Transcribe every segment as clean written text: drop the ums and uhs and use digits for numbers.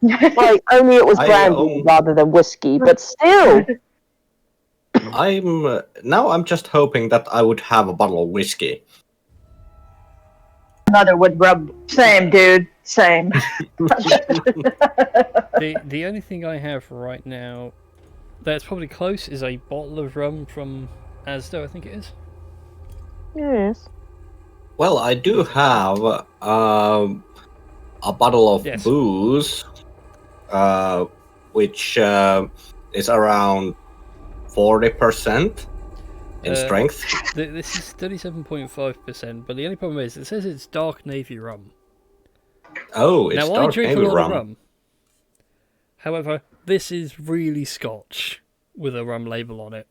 Like, only it was I, brandy rather than whiskey, but still. I'm just hoping that I would have a bottle of whiskey. Mother would rub. Same, dude. Same. The only thing I have right now that's probably close is a bottle of rum from Asda, I think it is. Yes. Well, I do have a bottle of Yes. booze, which is around 40% in strength. This is 37.5%, but the only problem is it says it's dark navy rum. Oh, it's Now, I dark drink navy a lot rum. of rum. However, this is really Scotch with a rum label on it.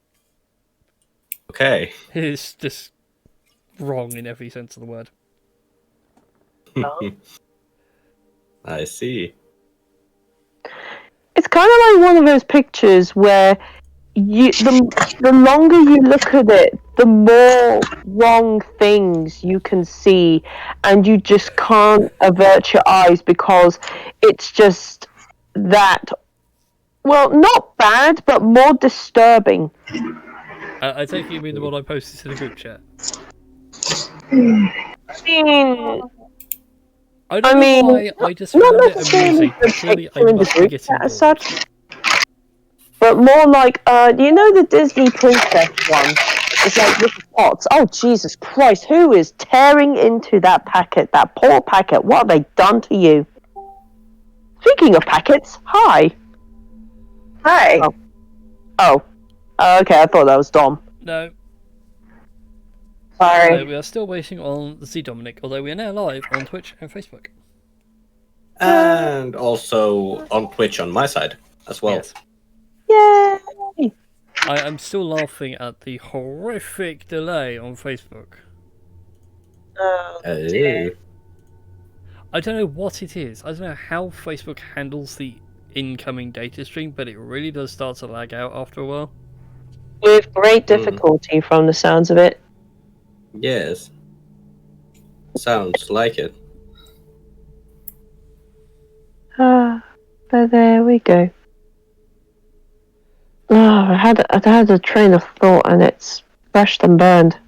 Okay. It's just wrong in every sense of the word. I see. It's kind of like one of those pictures where the longer you look at it, the more wrong things you can see, and you just can't avert your eyes because it's just that, well, not bad, but more disturbing. I take it you mean the one I posted to the group chat? I mean, why, I just not found it necessarily amusing. the Clearly, I picture in the must be group getting chat as bored. such, but more like, you know the Disney princess one? It's like with the pots. Oh, Jesus Christ, who is tearing into that packet, that poor packet? What have they done to you? Speaking of packets, hi. Hi. Oh. Okay, I thought that was Dom. No. Sorry. We are still waiting on Z Dominic, although we are now live on Twitch and Facebook. And also on Twitch on my side as well. Yes. Yay! I'm still laughing at the horrific delay on Facebook. Oh, dear. I don't know what it is. I don't know how Facebook handles the incoming data stream, but it really does start to lag out after a while. With great difficulty from the sounds of it. Yes. Sounds like it. But there we go. Oh, I had a train of thought and it's crashed and burned.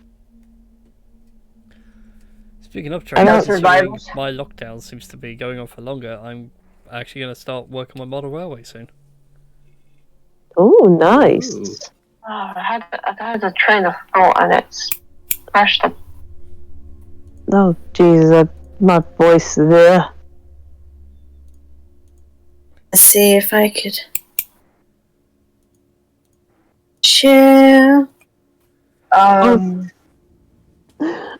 Speaking of trains, survival. my lockdown seems to be going on for longer. I'm actually going to start working on my model railway soon. Oh, nice. Ooh. Oh, I had a train of thought and it's crashed. Oh, Jesus, my voice there. Let's see if I could share. That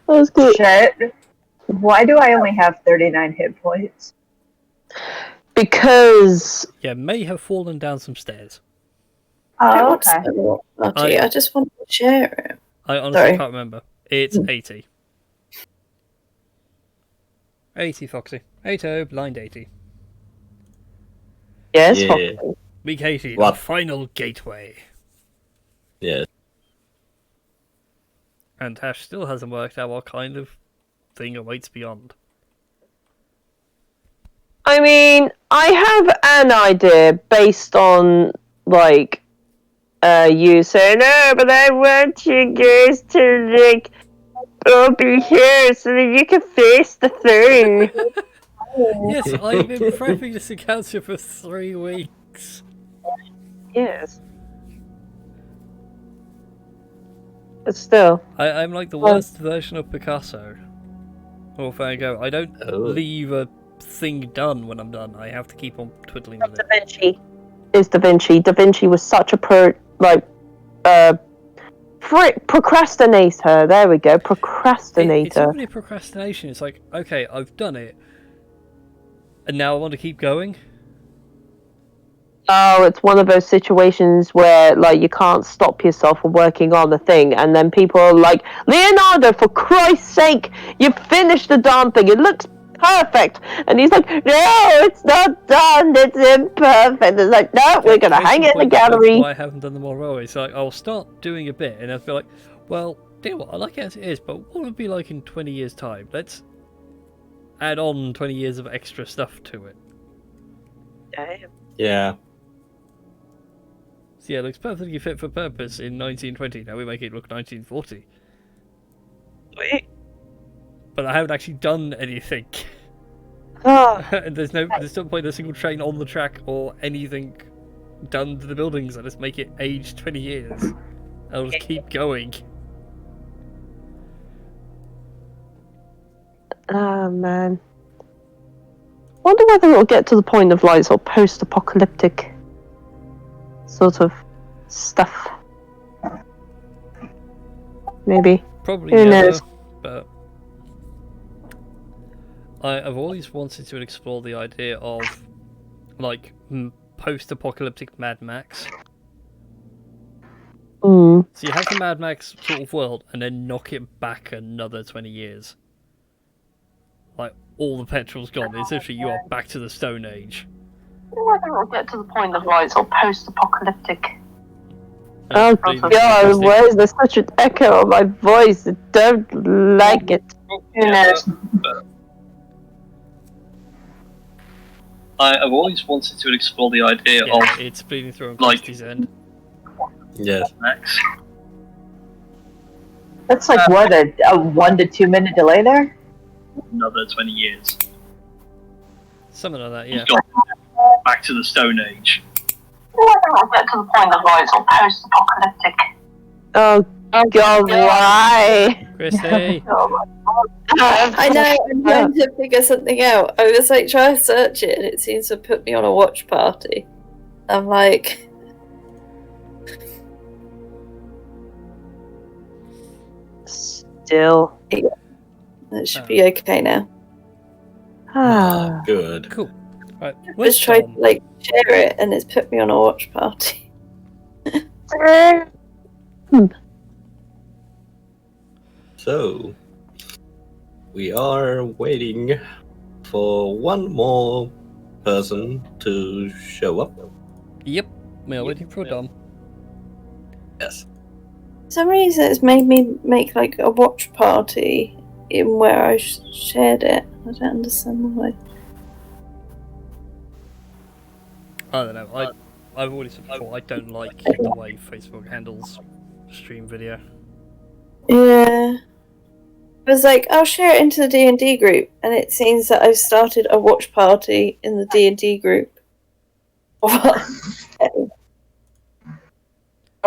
was good. Shit. Why do I only have 39 hit points? Because Yeah, may have fallen down some stairs. Oh, okay. Lucky. I just want to share it. I honestly can't remember. It's 80. 80, Foxy. 80, blind 80. yes, Yeah. Week 80, What? the final gateway. Yes. And Tash still hasn't worked out what kind of thing awaits beyond. I mean, I have an idea based on, like, you saying, oh, but I want you guys to, like, all be here so that you can face the thing. Yes, I've been prepping this encounter for 3 weeks. Yes. But still. I'm like the worst version of Picasso. Or Van Gogh. I don't leave a thing done when I'm done. I have to keep on twiddling with Da it. Vinci is Da Vinci. Da Vinci was such a procrastinator. There we go, procrastinator. It's not really procrastination. It's like, okay, I've done it, and now I want to keep going. Oh, it's one of those situations where, like, you can't stop yourself from working on the thing, and then people are like, Leonardo, for Christ's sake, you finished the darn thing. It looks perfect. And he's like, no, it's not done. It's imperfect. It's like, no, we're going to hang it in the gallery. Why I haven't done the more railway. So like, I'll start doing a bit, and I'll be like, well, you know what, I like it as it is, but what would it be like in 20 years' time? Let's add on 20 years of extra stuff to it. Damn. Yeah. So yeah, it looks perfectly fit for purpose in 1920. Now we make it look 1940. Wait. But I haven't actually done anything. Ah. There's no point a single train on the track or anything done to the buildings. I just make it age 20 years. I'll just keep going. Oh man. Wonder whether it'll get to the point of like sort of post-apocalyptic sort of stuff. Maybe. Probably Who never, knows? but I've always wanted to explore the idea of like post-apocalyptic Mad Max. Mm. So you have the Mad Max sort of world, and then knock it back another 20 years. Like all the petrol's gone. Essentially, you are back to the Stone Age. I wonder it'll get to the point of like sort of post-apocalyptic. That'd Oh be God, interesting. why is there such an echo of my voice? I don't like it. Who knows? I've always wanted to explore the idea of it's bleeding through on Christie's end. Yes. Max. That's like what, a 1 to 2 minute delay there? Another 20 years. Something like that, yeah. Back to the Stone Age. I wonder it'll get to the point of like sort of post-apocalyptic. Oh God, why? Christy! I know, I'm trying to figure something out. I was like trying to search it and it seems to put me on a watch party. I'm like, Still. it should be okay now. Ah. Good. Cool. Right, Just tried to like share it and it's put me on a watch party. So, we are waiting for one more person to show up. Yep, we are waiting for Dom. Yes. For some reason it's made me make like a watch party in where I shared it. I don't understand why. I don't know. I've already said before, I don't like the way Facebook handles stream video. Yeah. I was like, I'll share it into the D&D group, and it seems that I've started a watch party in the D&D group. I'll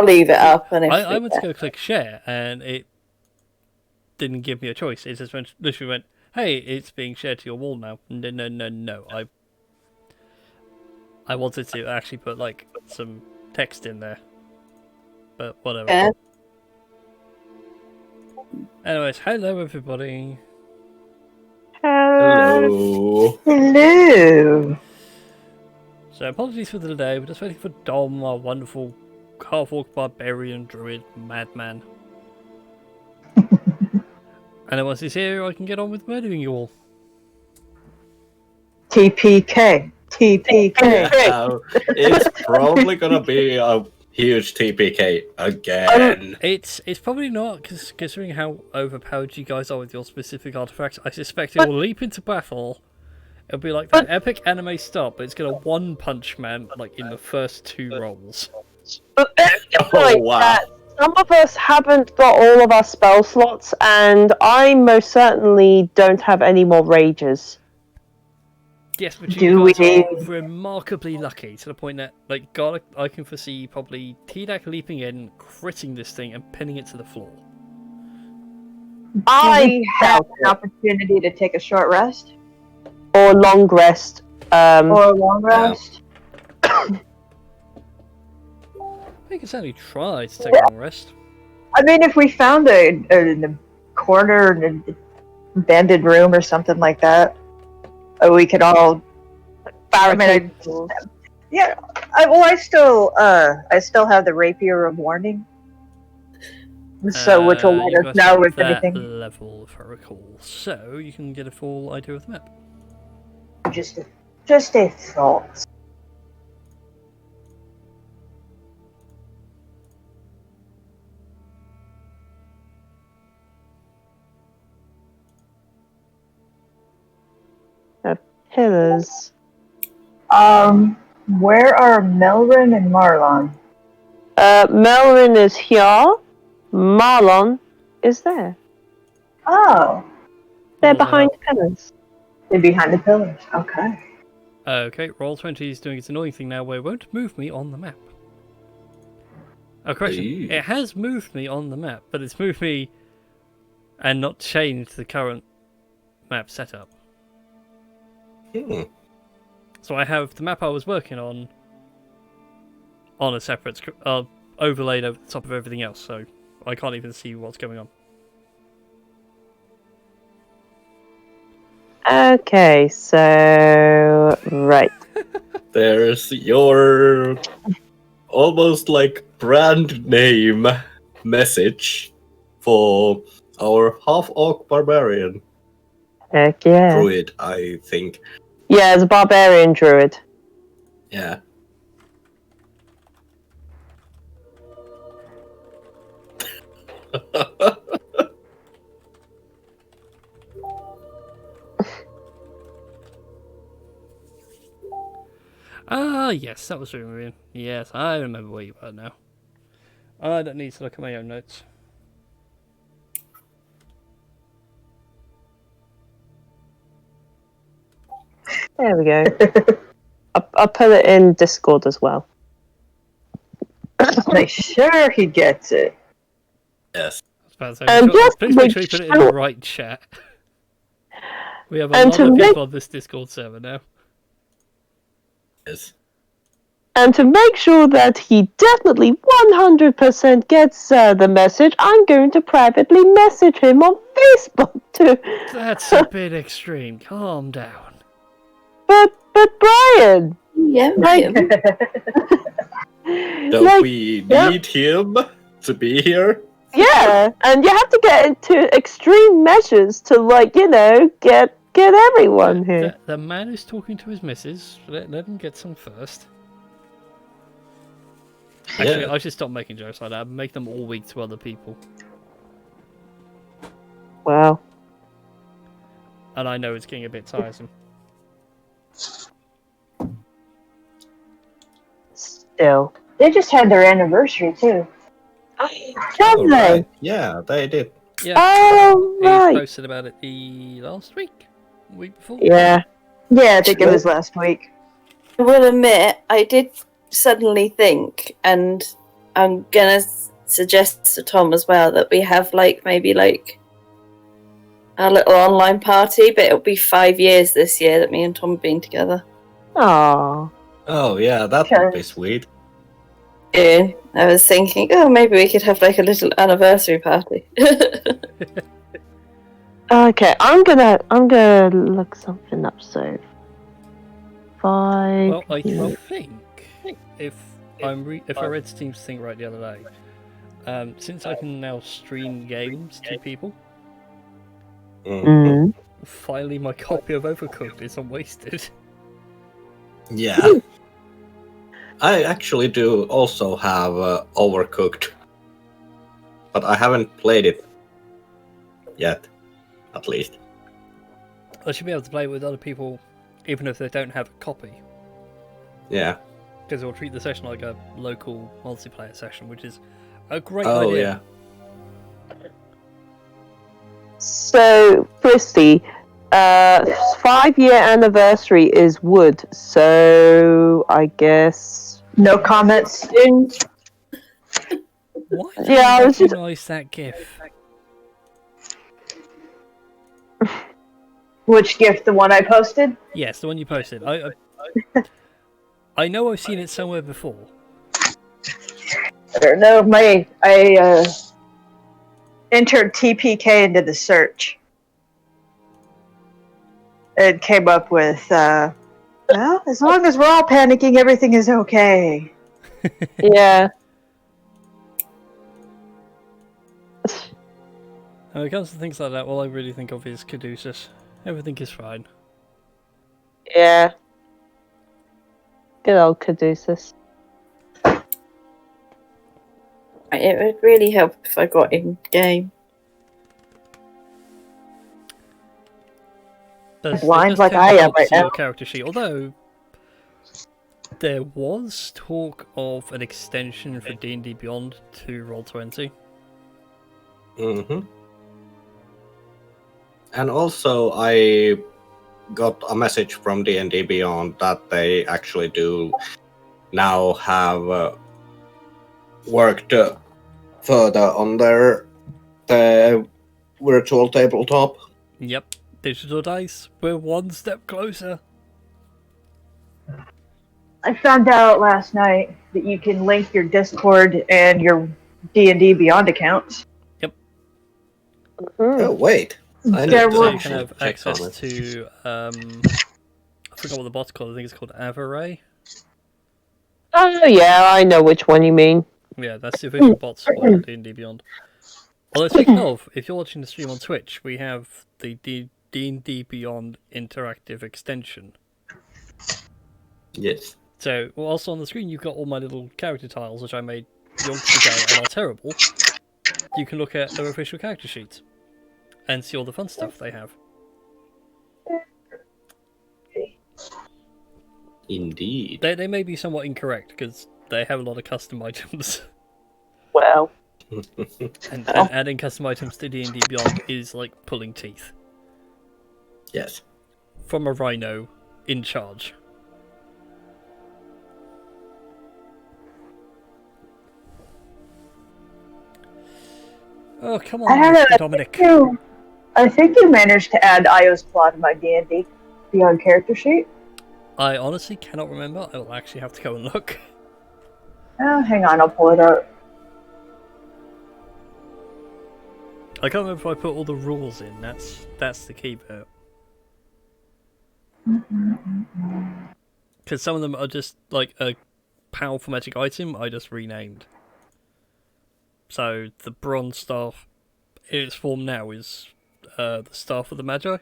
leave it up. And if I went to go click share, and it didn't give me a choice. It just literally went, hey, it's being shared to your wall now. No. I wanted to actually put like some text in there, but whatever. Yeah. Anyways, hello everybody. Hello. Hello. So apologies for the delay. We're just waiting for Dom, our wonderful half-orc barbarian druid madman. And then once he's here, I can get on with murdering you all. TPK. TPK. Yeah, it's probably gonna be a huge TPK again. It's probably not, because considering how overpowered you guys are with your specific artifacts, I suspect it will leap into battle. It'll be like that epic anime start, but it's gonna one-punch man like in the first 2 rolls. But Oh, wow. some of us haven't got all of our spell slots, and I most certainly don't have any more rages. Yes, but Do you guys we- are remarkably lucky to the point that, like, God, I can foresee probably T-Dak leaping in, critting this thing, and pinning it to the floor. Do we have an opportunity to take a short rest? Or long rest. Or a long rest? We can certainly try to take a long rest. I mean, if we found a corner in an abandoned room or something like that, we could all. I still have the rapier of warning. So, which will You let us guys know have if that anything. level, if I recall. So you can get a full idea of the map. Just a thought. Pillars. Where are Melrin and Marlon? Melrin is here. Marlon is there. Oh, They're Also behind pillars. they're behind the pillars. Okay. Okay, Roll20 is doing its annoying thing now where it won't move me on the map. Oh, correction. Eee. It has moved me on the map, but it's moved me and not changed the current map setup. Hmm. So I have the map I was working on a separate overlaid over the top of everything else, so I can't even see what's going on. Okay, so right. There's your almost like brand name message for our half-orc barbarian Heck yeah. druid, I think. Yeah, it's a barbarian druid. Yeah. Ah, yes, that was Rumorin. Yes, I remember where you are now. I don't need to look at my own notes. There we go. I'll put it in Discord as well. Make sure he gets it. Yes. I was about to say, And just please make sure you make put it in the sure- right chat. We have a And lot to of make- people on this Discord server now. Yes. And to make sure that he definitely 100% gets the message, I'm going to privately message him on Facebook too. That's a bit extreme. Calm down. But Brian, Yeah, Like- him. Don't like, we yeah. need him to be here? yeah, and you have to get into extreme measures to, like, you know, get everyone here. The man who's talking to his missus, let him get some first. Actually, Yeah. I should stop making jokes like that. Make them all weak to other people. Wow. And I know it's getting a bit tiresome. Still. They just had their anniversary too. Have Oh, they? right. Yeah, they did. Yeah, Oh, he right. posted about it the last week before. Yeah. Yeah, I think it was last week. I will admit, I did suddenly think, and I'm gonna suggest to Tom as well, that we have maybe a little online party, but it'll be 5 years this year that me and Tom have been together. Aww. Oh, yeah, that would be sweet. Yeah, I was thinking, oh, maybe we could have a little anniversary party. Okay, I'm gonna look something up. So, 5. Well, I think if I read Steam's thing right the other day, since I can now stream games to people, Mm. finally my copy of Overcooked isn't wasted. Yeah. I actually do also have Overcooked, but I haven't played it yet, at least. I should be able to play it with other people, even if they don't have a copy, Yeah. because it'll treat the session like a local multiplayer session, which is a great Oh, idea. yeah. So, firstly, 5-year anniversary is wood. So, I guess. No comments. Why do Yeah, I I was just- recognise that GIF? Which gift? The one I posted? Yes, the one you posted. I know I've seen it somewhere before. I don't know. I entered TPK into the search. It came up with, well, as long as we're all panicking, everything is okay. Yeah. When it comes to things like that, all I really think of is Caduceus. Everything is fine. Yeah. Good old Caduceus. It would really help if I got in game. It Blind does like tend I to am help right see now. your character sheet, although There was talk of an extension for D&D Beyond to Roll20. Mm-hmm. And also, I got a message from D&D Beyond that they actually do now have worked further on their virtual tabletop. Yep, digital dice. We're one step closer. I found out last night that you can link your Discord and your D&D Beyond accounts. Oh, wait. I need There to So you were- can actually have check access on it. to, I forgot what the bot's called. I think it's called Avaray. Oh yeah, I know which one you mean. Yeah, that's the official bot for D&D Beyond. Although speaking of, if you're watching the stream on Twitch, we have the D&D Beyond interactive extension. Yes. So, also on the screen, you've got all my little character tiles, which I made yonks ago and are terrible. You can look at their official character sheets and see all the fun stuff they have. Indeed. They may be somewhat incorrect because they have a lot of custom items. Well, and adding custom items to D&D Beyond is like pulling teeth. Yes. From a rhino in charge. Oh, come on, Dominic. I think you managed to add Io's plot to my D&D Beyond character sheet. I honestly cannot remember. I will actually have to go and look. Oh, hang on, I'll pull it up. I can't remember if I put all the rules in. That's the key bit. Because some of them are just like a powerful magic item I just renamed. So the bronze staff in its form now is the staff of the Magi.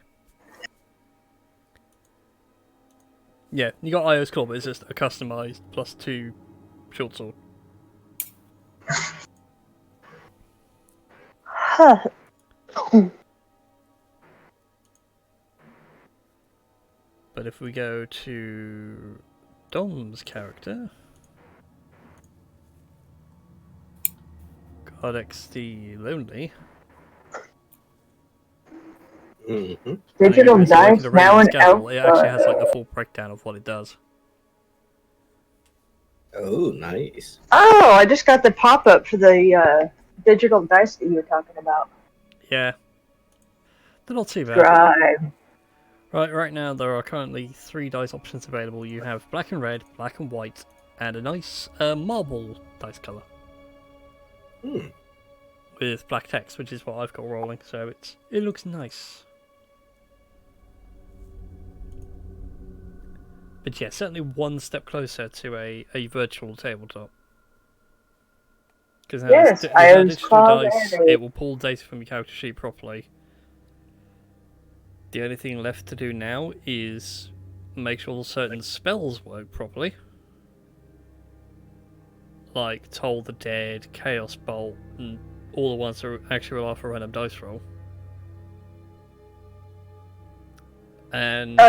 Yeah, you got Io's claw, but it's just a customized +2 short sword. huh. But if we go to Dom's character, God XD Lonely. Mm-hmm. Digital dice now in It actually has like the full breakdown of what it does. Oh, nice. Oh, I just got the pop-up for the digital dice that you were talking about. Yeah. They're not too bad. Drive. Right now there are currently 3 dice options available. You have black and red, black and white, and a nice marble dice colour. Hmm. With black text, which is what I've got rolling, so it looks nice. But yeah, certainly one step closer to a virtual tabletop. Because now Yes, there's I no was digital called dice, Eddie. it will pull data from your character sheet properly. The only thing left to do now is make sure certain spells work properly. Like Toll the Dead, Chaos Bolt, and all the ones that actually rely for a random dice roll. And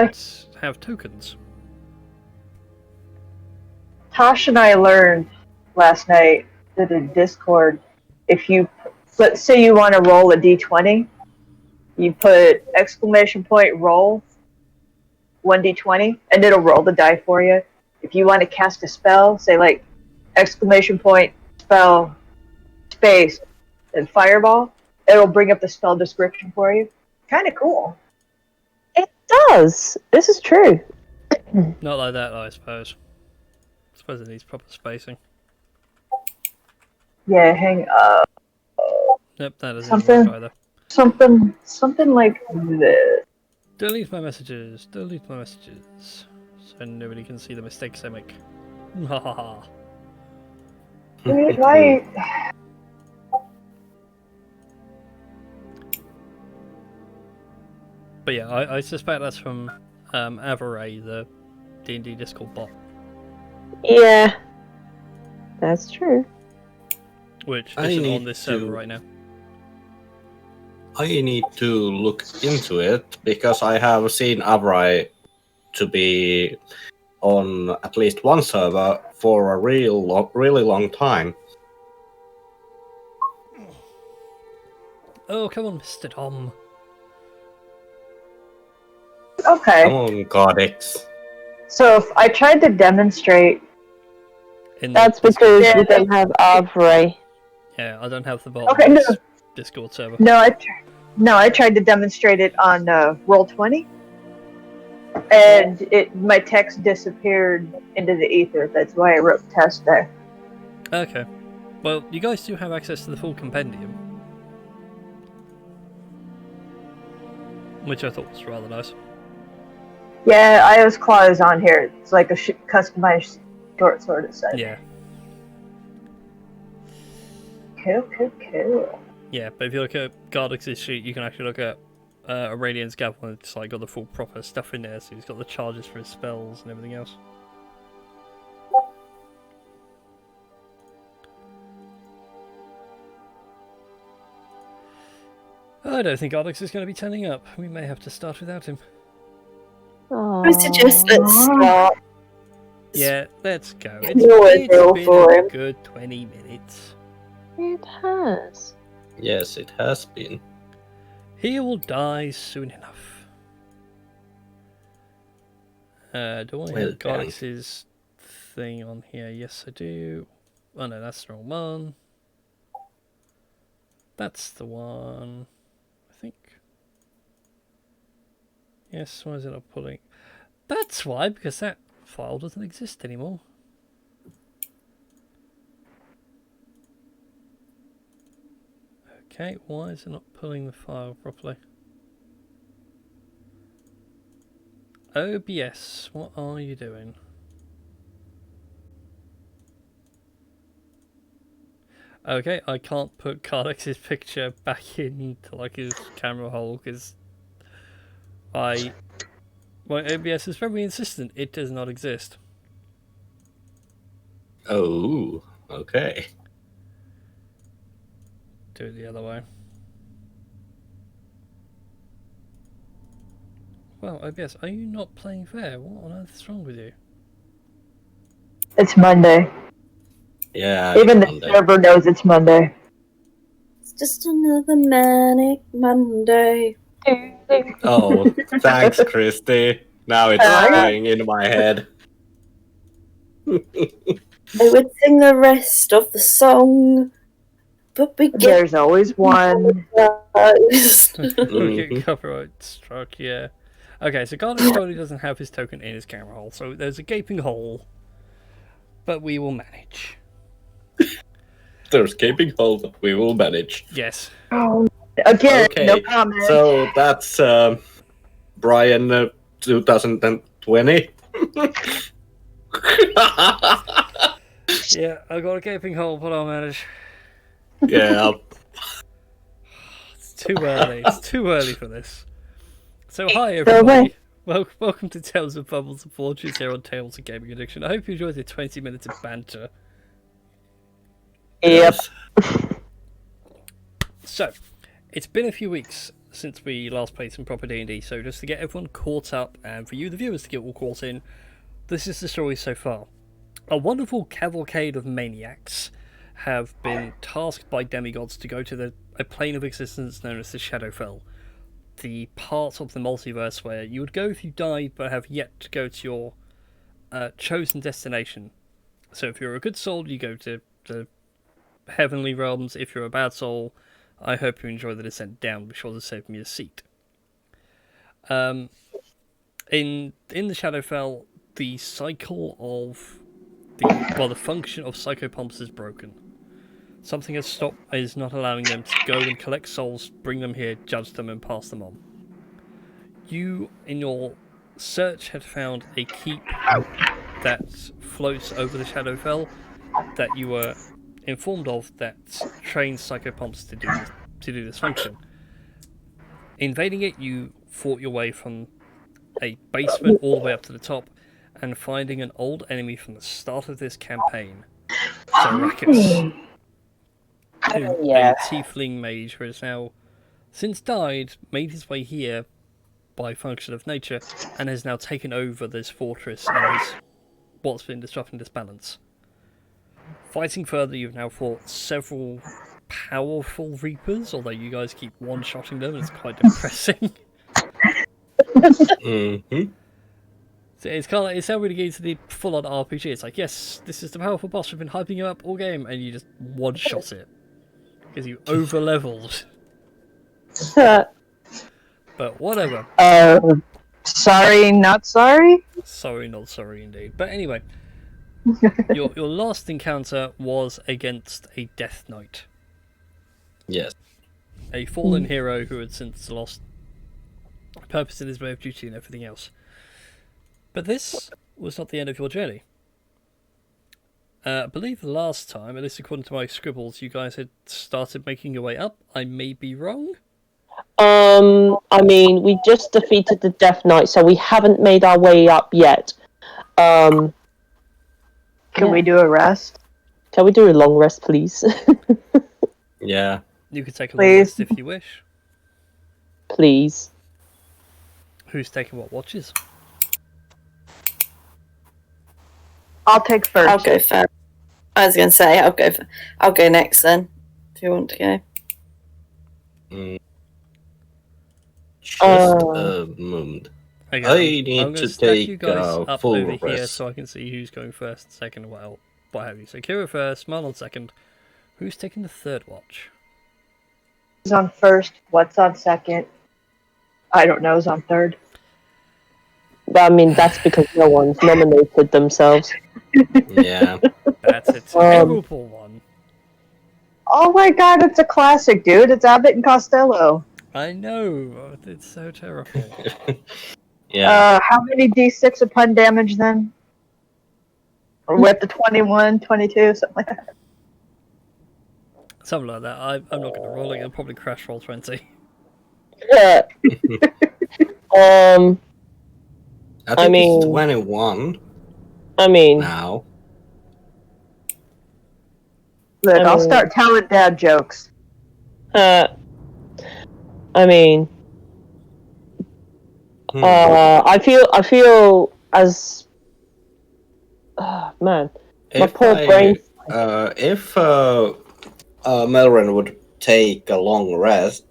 have tokens. Tosh and I learned last night that in Discord, if you, let's say you want to roll a d20, you put exclamation point roll 1d20, and it'll roll the die for you. If you want to cast a spell, say like exclamation point spell space and fireball, it'll bring up the spell description for you. Kind of cool. It does. This is true. Not like that, I suppose. I suppose it needs proper spacing. Yeah, hang up. Nope, that doesn't Something- work either. Something like this. Delete my messages. Delete my messages. So nobody can see the mistakes I make. Ha ha ha. Why? But yeah, I suspect that's from Avaray, the D&D Discord bot, Yeah, that's true. which I isn't need on this server to- right now. I need to look into it because I have seen Avrai to be on at least one server for a really long time. Oh, come on, Mr. Tom. Okay. Come on, Codex. So if I tried to demonstrate, That's because Yeah. we don't have Avery. Yeah, I don't have the bot Okay, on no. this Discord server. no, I tried to demonstrate it on Roll20, and my text disappeared into the ether. That's why I wrote test there. Okay. Well, you guys do have access to the full compendium, which I thought was rather nice. Yeah, Io's Claw is on here. It's like a customized short sword, it said. Yeah. Cool. Yeah, but if you look at Gardix's sheet, you can actually look at Iranian's Gavel, and it's like got the full proper stuff in there, so he's got the charges for his spells and everything else. I don't think Gardix is going to be turning up. We may have to start without him. I suggest let's start. Yeah, let's go. No, It's roll been for a him. good 20 minutes. It has. Yes, it has been. He will die soon enough. Do I Well have done. Gardix's thing on here? Yes, I do. Oh no, that's the wrong one. That's the one, I think. Yes, why is it not pulling? That's why, because that file doesn't exist anymore. Okay, why is it not pulling the file properly? OBS, what are you doing? Okay, I can't put Cardex's picture back into like his camera hole because my OBS is very insistent. It does not exist. Oh, okay. Do it the other way. Well, OBS, are you not playing fair? What on earth is wrong with you? It's Monday. Yeah. Even the Monday. server knows it's Monday. It's just another manic Monday. Oh, thanks, Christy. Now it's playing in my head. I would sing the rest of the song, but we get There's always one. We get copyright struck, yeah. Okay, so Gardex totally doesn't have his token in his camera hole, so there's a gaping hole. But we will manage. There's gaping hole, but we will manage. Yes. Oh, again, Okay, no comment. so that's Brian 2020. Yeah, I got a gaping hole, but I'll manage. Yeah. It's too early. It's too early for this. So hi everybody. Welcome to Tales of Fumbles and Fortunes here on Tales of Gaming Addiction. I hope you enjoyed the 20 minutes of banter. Yep. So, it's been a few weeks since we last played some proper D&D, so just to get everyone caught up, and for you, the viewers, to get all caught in, this is the story so far. A wonderful cavalcade of maniacs have been tasked by demigods to go to a plane of existence known as the Shadowfell, the part of the multiverse where you would go if you died but have yet to go to your chosen destination. So if you're a good soul, you go to the heavenly realms. If you're a bad soul, I hope you enjoy the descent down. Be sure to save me a seat. In the Shadowfell, the cycle of the function of psychopomps is broken. Something is not allowing them to go and collect souls, bring them here, judge them, and pass them on. You, in your search, had found a keep that floats over the Shadowfell that you were informed of that trains psychopomps to do this function. Invading it, you fought your way from a basement all the way up to the top, and finding an old enemy from the start of this campaign, Zarakis, a tiefling mage who has now since died, made his way here by function of nature, and has now taken over this fortress and is what's been disrupting this balance. Fighting further, you've now fought several powerful Reapers, although you guys keep one-shotting them, and it's quite depressing. Mm-hmm. So it's kind of like, it's now really getting to the full-on RPG. It's like, yes, this is the powerful boss. We've been hyping you up all game, and you just one-shot it because you over-leveled. But whatever. Sorry, not sorry. Sorry, not sorry indeed. But anyway, your last encounter was against a Death Knight, Yes. a fallen hero who had since lost purpose in his way of duty and everything else. But this was not the end of your journey. I believe last time, at least according to my scribbles, you guys had started making your way up. I may be wrong. I mean, we just defeated the Death Knight, so we haven't made our way up yet. Can we do a rest? Can we do a long rest, please? Yeah. You could take a long Please. rest if you wish. Please. Who's taking what watches? I'll take first. I'll go first. I was going to say I'll go next then. If you want to go. Just a moment. Okay, I I'm need gonna to stack take you guys a up full over here rest. so I can see who's going first, second, what have you. So Kira first, Marlon second. Who's taking the third watch? Who's on first? What's on second? I don't know. Who's on third? I mean, that's because no one's nominated themselves. Yeah. That's a terrible one. Oh my god, it's a classic, dude. It's Abbott and Costello. I know, it's so terrible. Yeah. How many d6 of pun damage then? Or with the 21, 22, something like that. Something like that. I'm not going to roll it. It'll probably crash roll 20. Yeah. I think mean- it's 21 I mean, now. Look, I'll mean- start telling dad jokes. I mean, I feel as, man, my poor brain. If Melrin would take a long rest,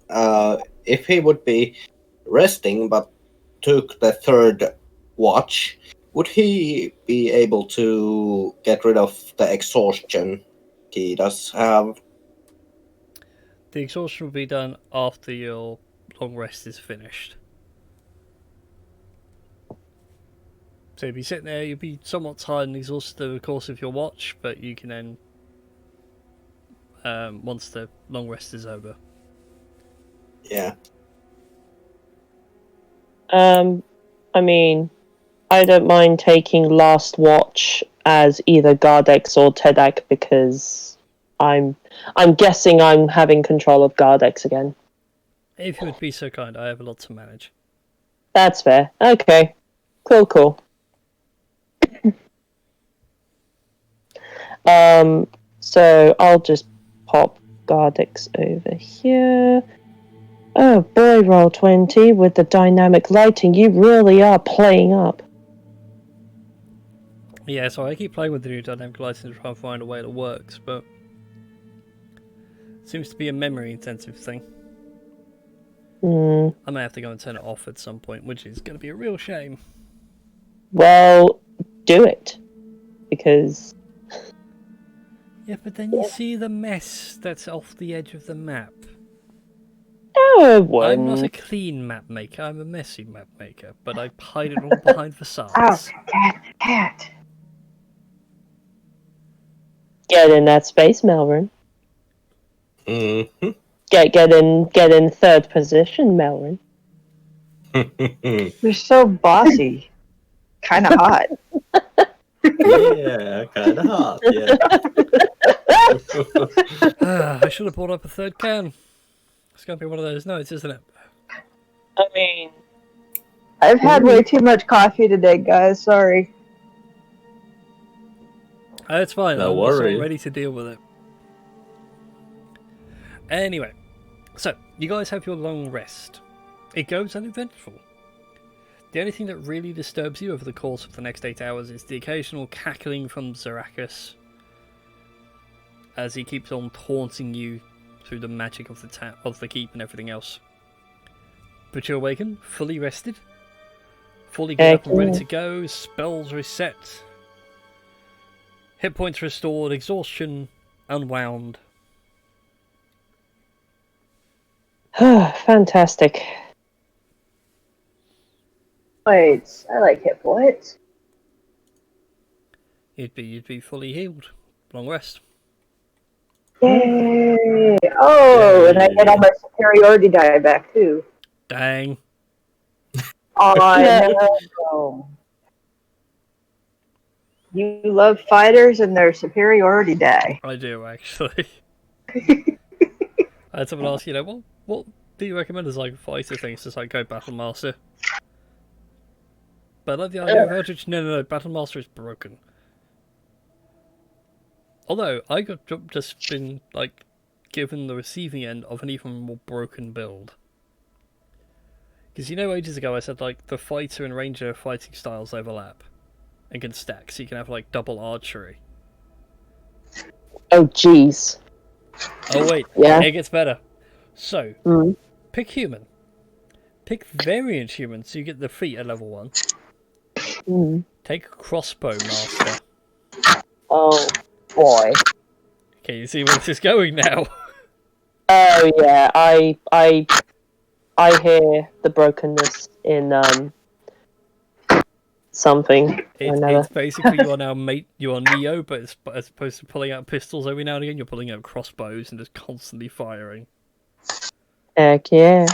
if he would be resting but took the third watch, would he be able to get rid of the exhaustion he does have? The exhaustion will be done after your long rest is finished. So you'll be sitting there, you'll be somewhat tired and exhausted over the course of your watch, but you can then, once the long rest is over. Yeah. I mean, I don't mind taking last watch as either Gardex or Tedak because I'm guessing I'm having control of Gardex again. If you would be so kind, I have a lot to manage. That's fair. Okay. Cool. So I'll just pop Gardex over here. Oh boy, roll 20 with the dynamic lighting. You really are playing up. Yeah, so I keep playing with the new dynamic lighting to try and find a way that works, but it seems to be a memory-intensive thing. I may have to go and turn it off at some point, which is going to be a real shame. Well, do it. Because... Yeah, but then you see the mess that's off the edge of the map. No, I'm not a one. clean map maker, I'm a messy map maker, but I hide it all behind facades. Ow, cat. Get in that space, Melvin. Mm-hmm. Get in third position, Melvin. You're so bossy. Kind of hot. Yeah, kind of hot. Yeah. I should have brought up a third can. It's going to be one of those nights, isn't it? I mean... I've had way too much coffee today, guys. Sorry. It's fine, No I'm also worry. ready to deal with it. Anyway, so, you guys have your long rest. It goes uneventful. The only thing that really disturbs you over the course of the next 8 hours is the occasional cackling from Zarakis as he keeps on taunting you through the magic of the keep and everything else. But you awaken, fully rested, fully get up and ready to go, spells reset, hit points restored, exhaustion unwound. Fantastic. Points. I like hit points. You'd be fully healed. Long rest. Yay! Oh, and I get all my superiority die back too. Dang. Oh no! You love fighters and their superiority die. I do, actually. I had someone ask, what do you recommend as like fighter things? Just like go Battle Master. But I like the idea of Eldritch. No, Battle Master is broken. Although I got just been like given the receiving end of an even more broken build. Because ages ago I said like the fighter and ranger fighting styles overlap and can stack, so you can have like double archery. Oh, jeez. Oh wait, Yeah. It gets better. So, pick human. Pick variant human, so you get the feat at level 1. Take crossbow master. Oh, boy. Okay, you see where this is going now. Oh, yeah. I hear the brokenness in, something. It's basically you are Neo, but as opposed to pulling out pistols every now and again, you're pulling out crossbows and just constantly firing. Heck yeah.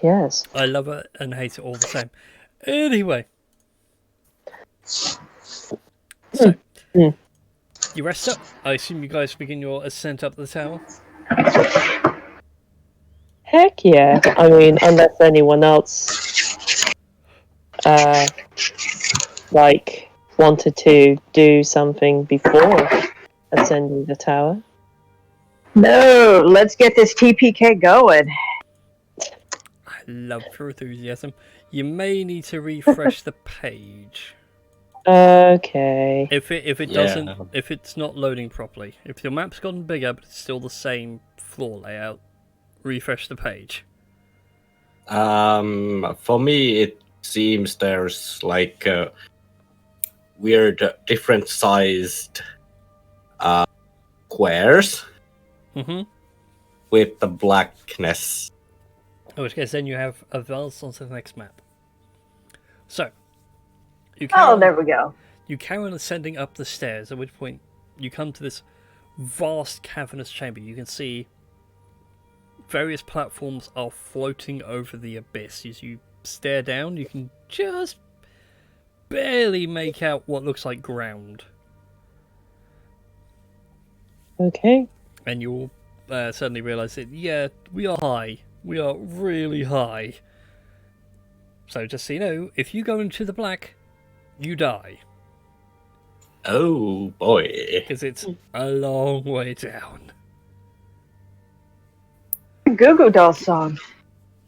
Yes. I love it and hate it all the same. Anyway. So, you rest up. I assume you guys begin your ascent up the tower. Heck yeah. I mean, unless anyone else, wanted to do something before ascending the tower. No, let's get this TPK going. I love your enthusiasm. You may need to refresh the page. Okay. If it doesn't, if it's not loading properly, if your map's gotten bigger but it's still the same floor layout, refresh the page. For me, it seems there's like weird, different sized squares with the blackness. In which case, then you have advanced onto the next map. So, there we go. You carry on ascending up the stairs, at which point you come to this vast cavernous chamber. You can see various platforms are floating over the abyss. As you stare down, you can just barely make out what looks like ground. Okay. And you'll suddenly realise that, yeah, we are high. We are really high. So just so you know, if you go into the black, you die. Oh boy. Because it's a long way down. Goo Goo Doll song.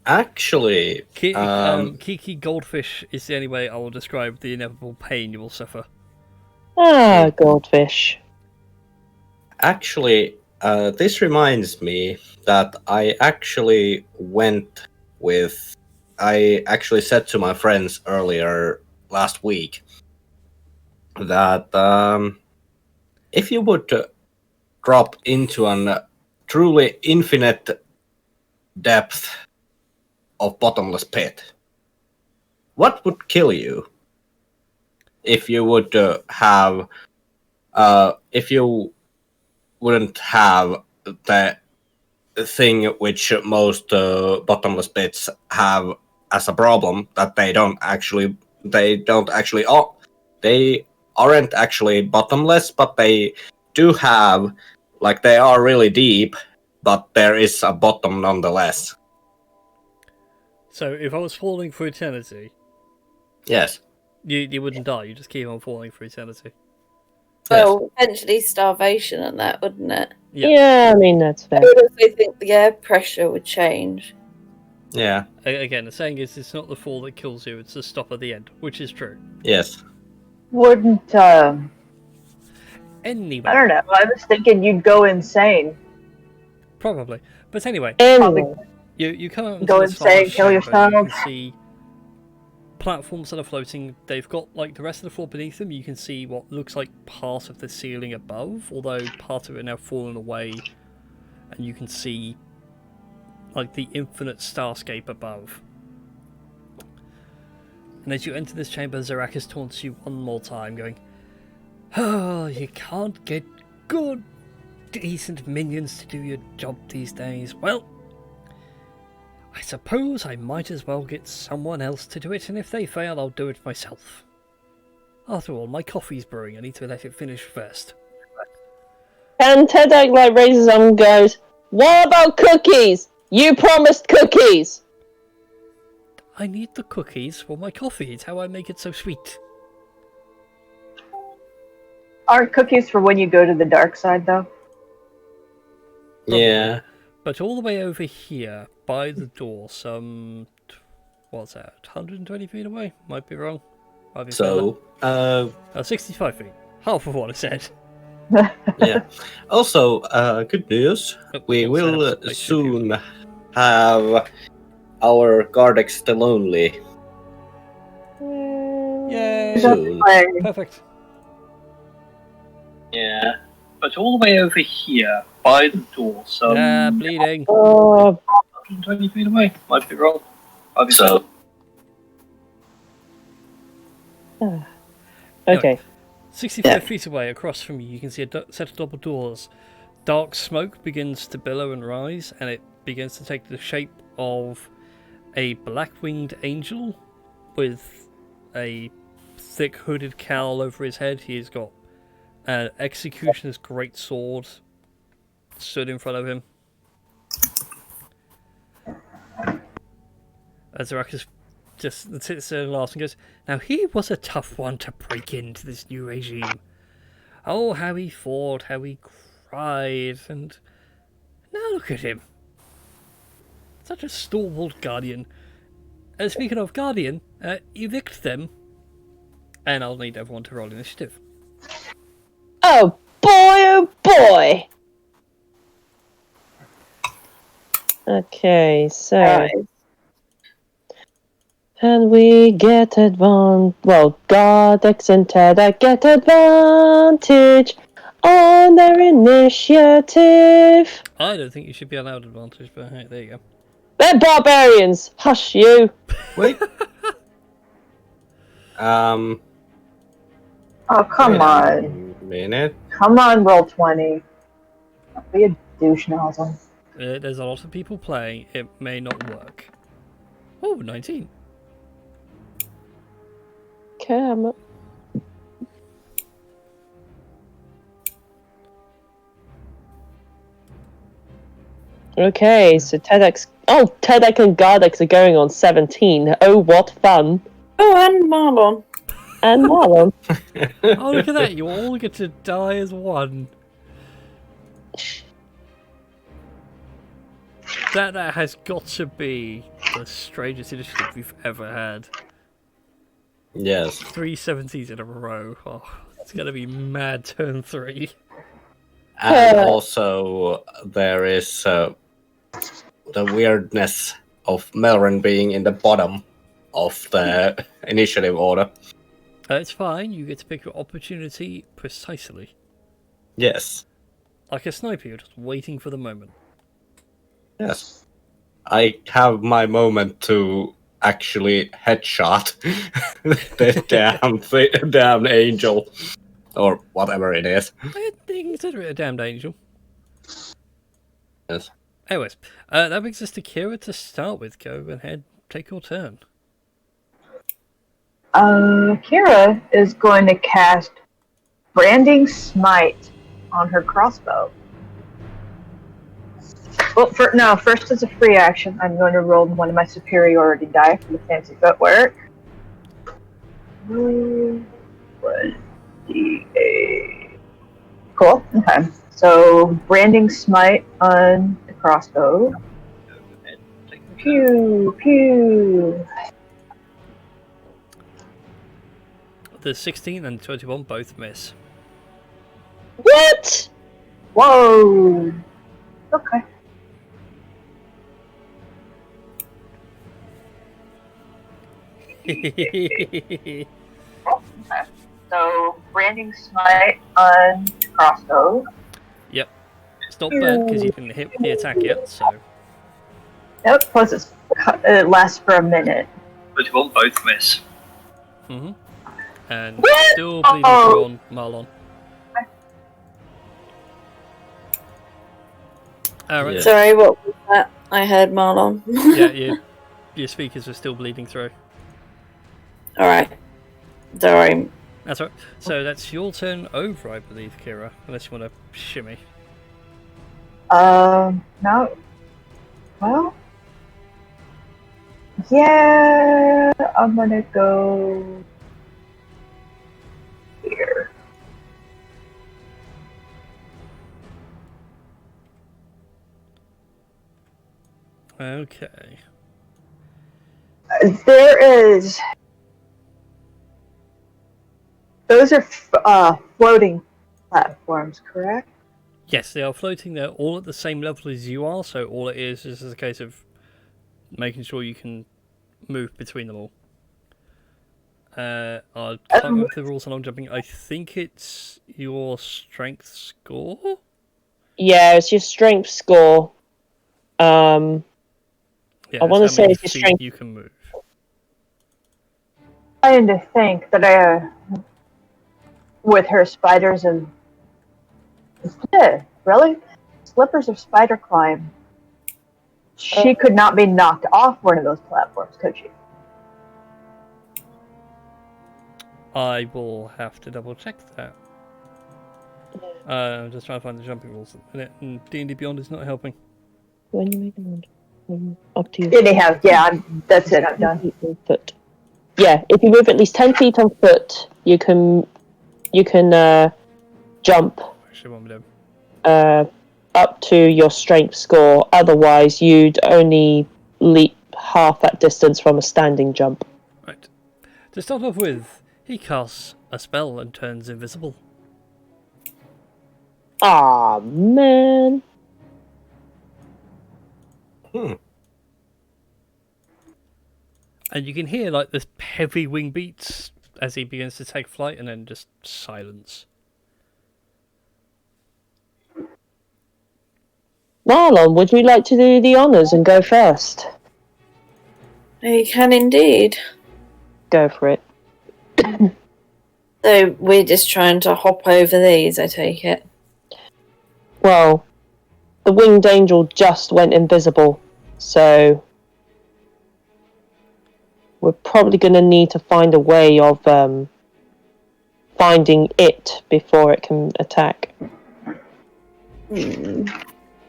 Actually, Kiki Goldfish is the only way I will describe the inevitable pain you will suffer. Ah, goldfish. Actually, this reminds me that I actually said to my friends earlier last week that if you would drop into a truly infinite depth of bottomless pit, what would kill you? If you would if you wouldn't have the thing which most bottomless pits have as a problem, that they aren't actually bottomless, but they do have, like, they are really deep, but there is a bottom nonetheless. So if I was falling for eternity, Yes. you wouldn't die. You just keep on falling for eternity. Well, eventually starvation and that, wouldn't it? Yeah. Yeah, I mean, that's fair. I would also think the air pressure would change. Yeah. Again, the saying is, it's not the fall that kills you, it's the stop at the end, which is true. Yes. Wouldn't, Anyway. I don't know. I was thinking you'd go insane. Probably. But anyway, Anyway, you come out into Go this insane, vast kill chamber, you can yourself. see platforms that are floating. They've got, like, the rest of the floor beneath them. You can see what looks like part of the ceiling above, although part of it now fallen away, and you can see, like, the infinite starscape above. And as you enter this chamber, Zarakis taunts you one more time, going, "Oh, you can't get good, decent minions to do your job these days. Well, I suppose I might as well get someone else to do it, and if they fail, I'll do it myself. After all, my coffee's brewing. I need to let it finish first." and Tedek like raises up and goes, "What about cookies? You promised cookies." I need the cookies for my coffee. It's how I make it so sweet. Aren't cookies for when you go to the dark side, though? Yeah. But all the way over here, by the door, some... what's that? 120 feet away? Might be wrong. Might be So, 65 feet. Half of what I said. yeah. Also, good news. Oh, We what's will that? I should soon have our Gardex the Lonely Yay! soon. Perfect. Yeah, but all the way over here, by the door, so Bleeding. Oh, 120 feet away. Might be wrong. Might be so. okay. 65 feet away, across from you, you can see a set of double doors. Dark smoke begins to billow and rise, and it begins to take the shape of a black-winged angel with a thick hooded cowl over his head. He's got an executioner's great sword stood in front of him. Zarakis just sits there and laughs and goes, "Now he was a tough one to break into this new regime. Oh, how he fought, how he cried, and now look at him. Such a stalwart guardian. Speaking of guardian, evict them, and I'll need everyone to roll initiative." Oh boy! Okay, so Alright. and we get Gardex and Tedek get advantage on their initiative. I don't think you should be allowed advantage, but hey, there you go. They're barbarians. Hush you. Wait. Oh, come wait on. a minute. Come on, roll 20. Don't be a douche nozzle. There's a lot of people playing. It may not work. Oh, 19. Okay, I'm up. Okay, so Tedek and Gardex are going on 17. Oh, what fun. Oh, and Marlon. And Marlon. Oh, look at that. You all get to die as one. That has got to be the strangest initiative we've ever had. Yes. 3 70s in a row. Oh, it's going to be mad turn 3. And also, there is the weirdness of Melrin being in the bottom of the initiative order. It's fine. You get to pick your opportunity precisely. Yes. Like a sniper, you're just waiting for the moment. Yes. I have my moment to actually headshot the damn angel. Or whatever it is. I didn't consider it a damned angel. Yes. Anyways, that brings us to Kira to start with. Go ahead, take your turn. Kira is going to cast Branding Smite on her crossbow. Well, first as a free action, I'm going to roll one of my superiority die for the fancy footwork. 1d8. Cool. Okay. So, Branding Smite on the crossbow. Pew, pew. The 16 and 21 both miss. What? Whoa. Okay. So, branding smite on crossbow. Yep. It's not bad because you can hit the attack yet, so. Yep, plus it lasts for a minute. 21 both miss. Mm-hmm. And still bleeding through on Marlon. Alright. Yeah. Sorry, what was that? I heard Marlon. Yeah, your speakers were still bleeding through. Alright. Sorry. That's right. So that's your turn over, I believe, Kira. Unless you want to shimmy. No. Well. Yeah, I'm gonna go here. Okay. There is. Those are floating platforms, correct? Yes, they are floating. They're all at the same level as you are, so all it is a case of making sure you can move between them all. I can't remember the rules on long jumping. I think it's your strength score? Yeah, it's your strength score. Yeah, I want to say many it's your feet strength. you can move. Trying to think that with her spiders and really slippers of spider climb. She could not be knocked off one of those platforms, could she? I will have to double check that. I'm just trying to find the jumping rules at the minute, and D&D Beyond is not helping. When you make a round, up to you. Anyhow, yeah, that's it. I'm done. Foot. Yeah, if you move at least 10 feet on foot, you can jump Actually, what I'm doing. up to your strength score. Otherwise, you'd only leap half that distance from a standing jump. Right. To start off with, he casts a spell and turns invisible. Ah, man. And you can hear like the heavy wing beats as he begins to take flight, and then just silence. Marlon, would you like to do the honours and go first? You can indeed. Go for it. So we're just trying to hop over these, I take it. Well, the winged angel just went invisible, so we're probably going to need to find a way of finding it before it can attack.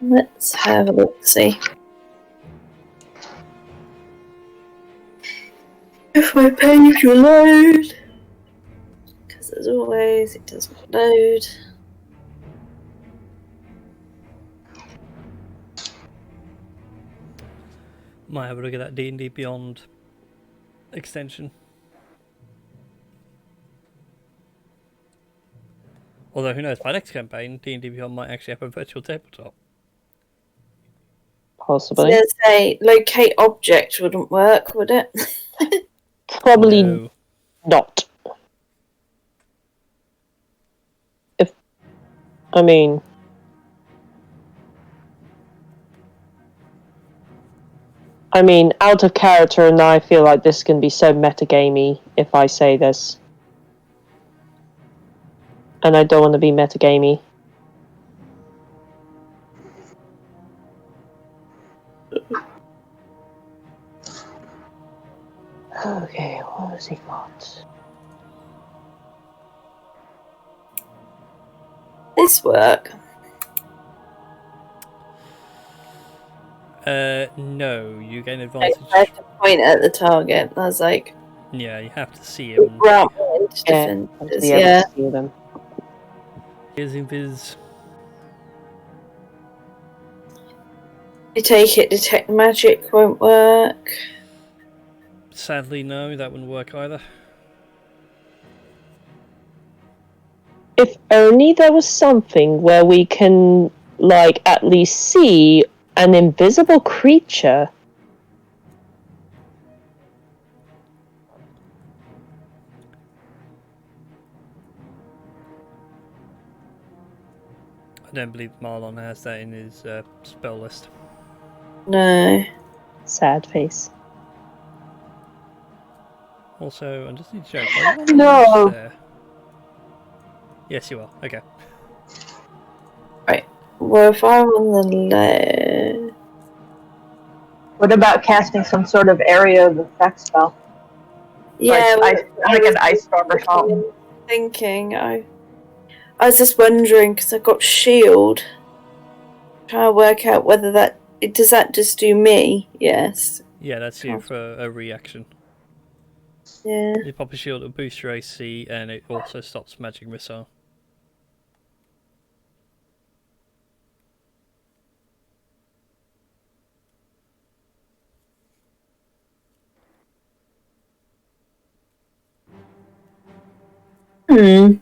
Let's have a look, see. If my page will load. Because as always, it doesn't load. Might have a look at that D&D Beyond extension. Although, who knows, by next campaign, D&D Beyond might actually have a virtual tabletop. Possibly. So say locate object wouldn't work, would it? Probably No. not. I mean, out of character, and I feel like this can be so metagamey if I say this. And I don't want to be metagamey. Okay, what has he got? This work. No, you gain I advantage. have to point at the target. I was like, Yeah, you have to see him. grant Yeah, defenders, be able yeah. to see them. Here's invis. You take it, detect magic won't work. Sadly, no, that wouldn't work either. If only there was something where we can, like, at least see an invisible creature. I don't believe Marlon has that in his spell list. No. Sad face. Also, I just need to check. Are you on the No. list there? Yes, you are. Okay. Right. Well, if I'm on the left... What about casting some sort of area of effect spell? Yeah, Like an ice storm or something. Thinking, I was just wondering because I got shield. Trying to work out whether does that just do me? Yes. Yeah, that's you for a reaction. Yeah. You pop a shield to boost your AC, and it also stops magic missile. Hmm.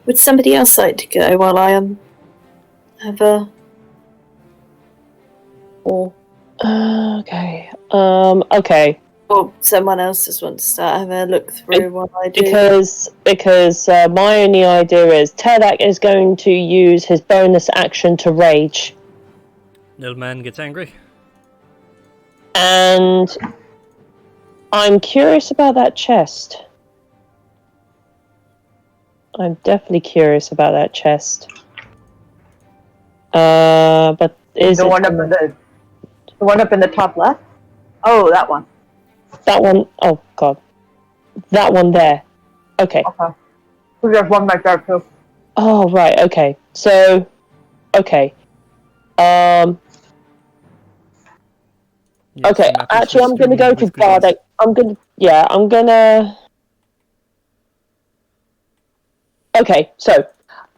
Would somebody else like to go while I have a... Or Okay. or someone else just wants to start having a look through what I do. Because my only idea is Terdak is going to use his bonus action to rage. Little man gets angry. And I'm curious about that chest. I'm definitely curious about that chest. But is The it one up in the top left? Oh, that one. that one? Oh god, that one there. Okay. Okay. There's one right there too. Oh right. Okay. So, okay. Yeah, Okay. the map is Actually, I'm gonna strewn go to with goodies. Gardex. I'm gonna. Okay. So,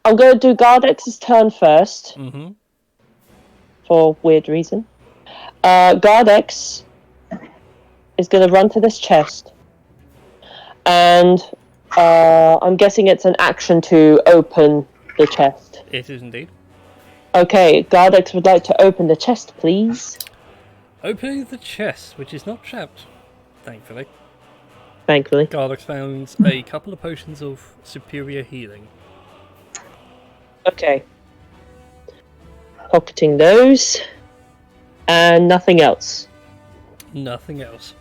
I'm gonna do Gardex's turn first Mm-hmm. for weird reason. Gardex is gonna run to this chest, and I'm guessing it's an action to open the chest. It is indeed. Okay, Gardex would like to open the chest, please. Opening the chest, which is not trapped, thankfully. Thankfully. Gardex found a couple of potions of superior healing. Okay. Pocketing those. And nothing else. Nothing else.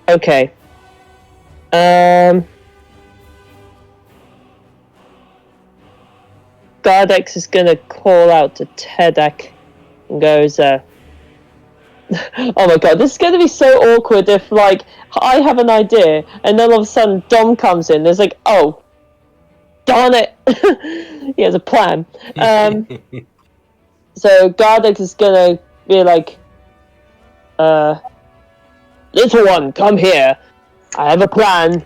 Okay. Gardex is gonna call out to Terdak and goes, oh my god, this is gonna be so awkward if, like, I have an idea and then all of a sudden Dom comes in. There's like, oh, darn it. He has a plan. So Gardex is gonna be like, little one, come here. I have a plan,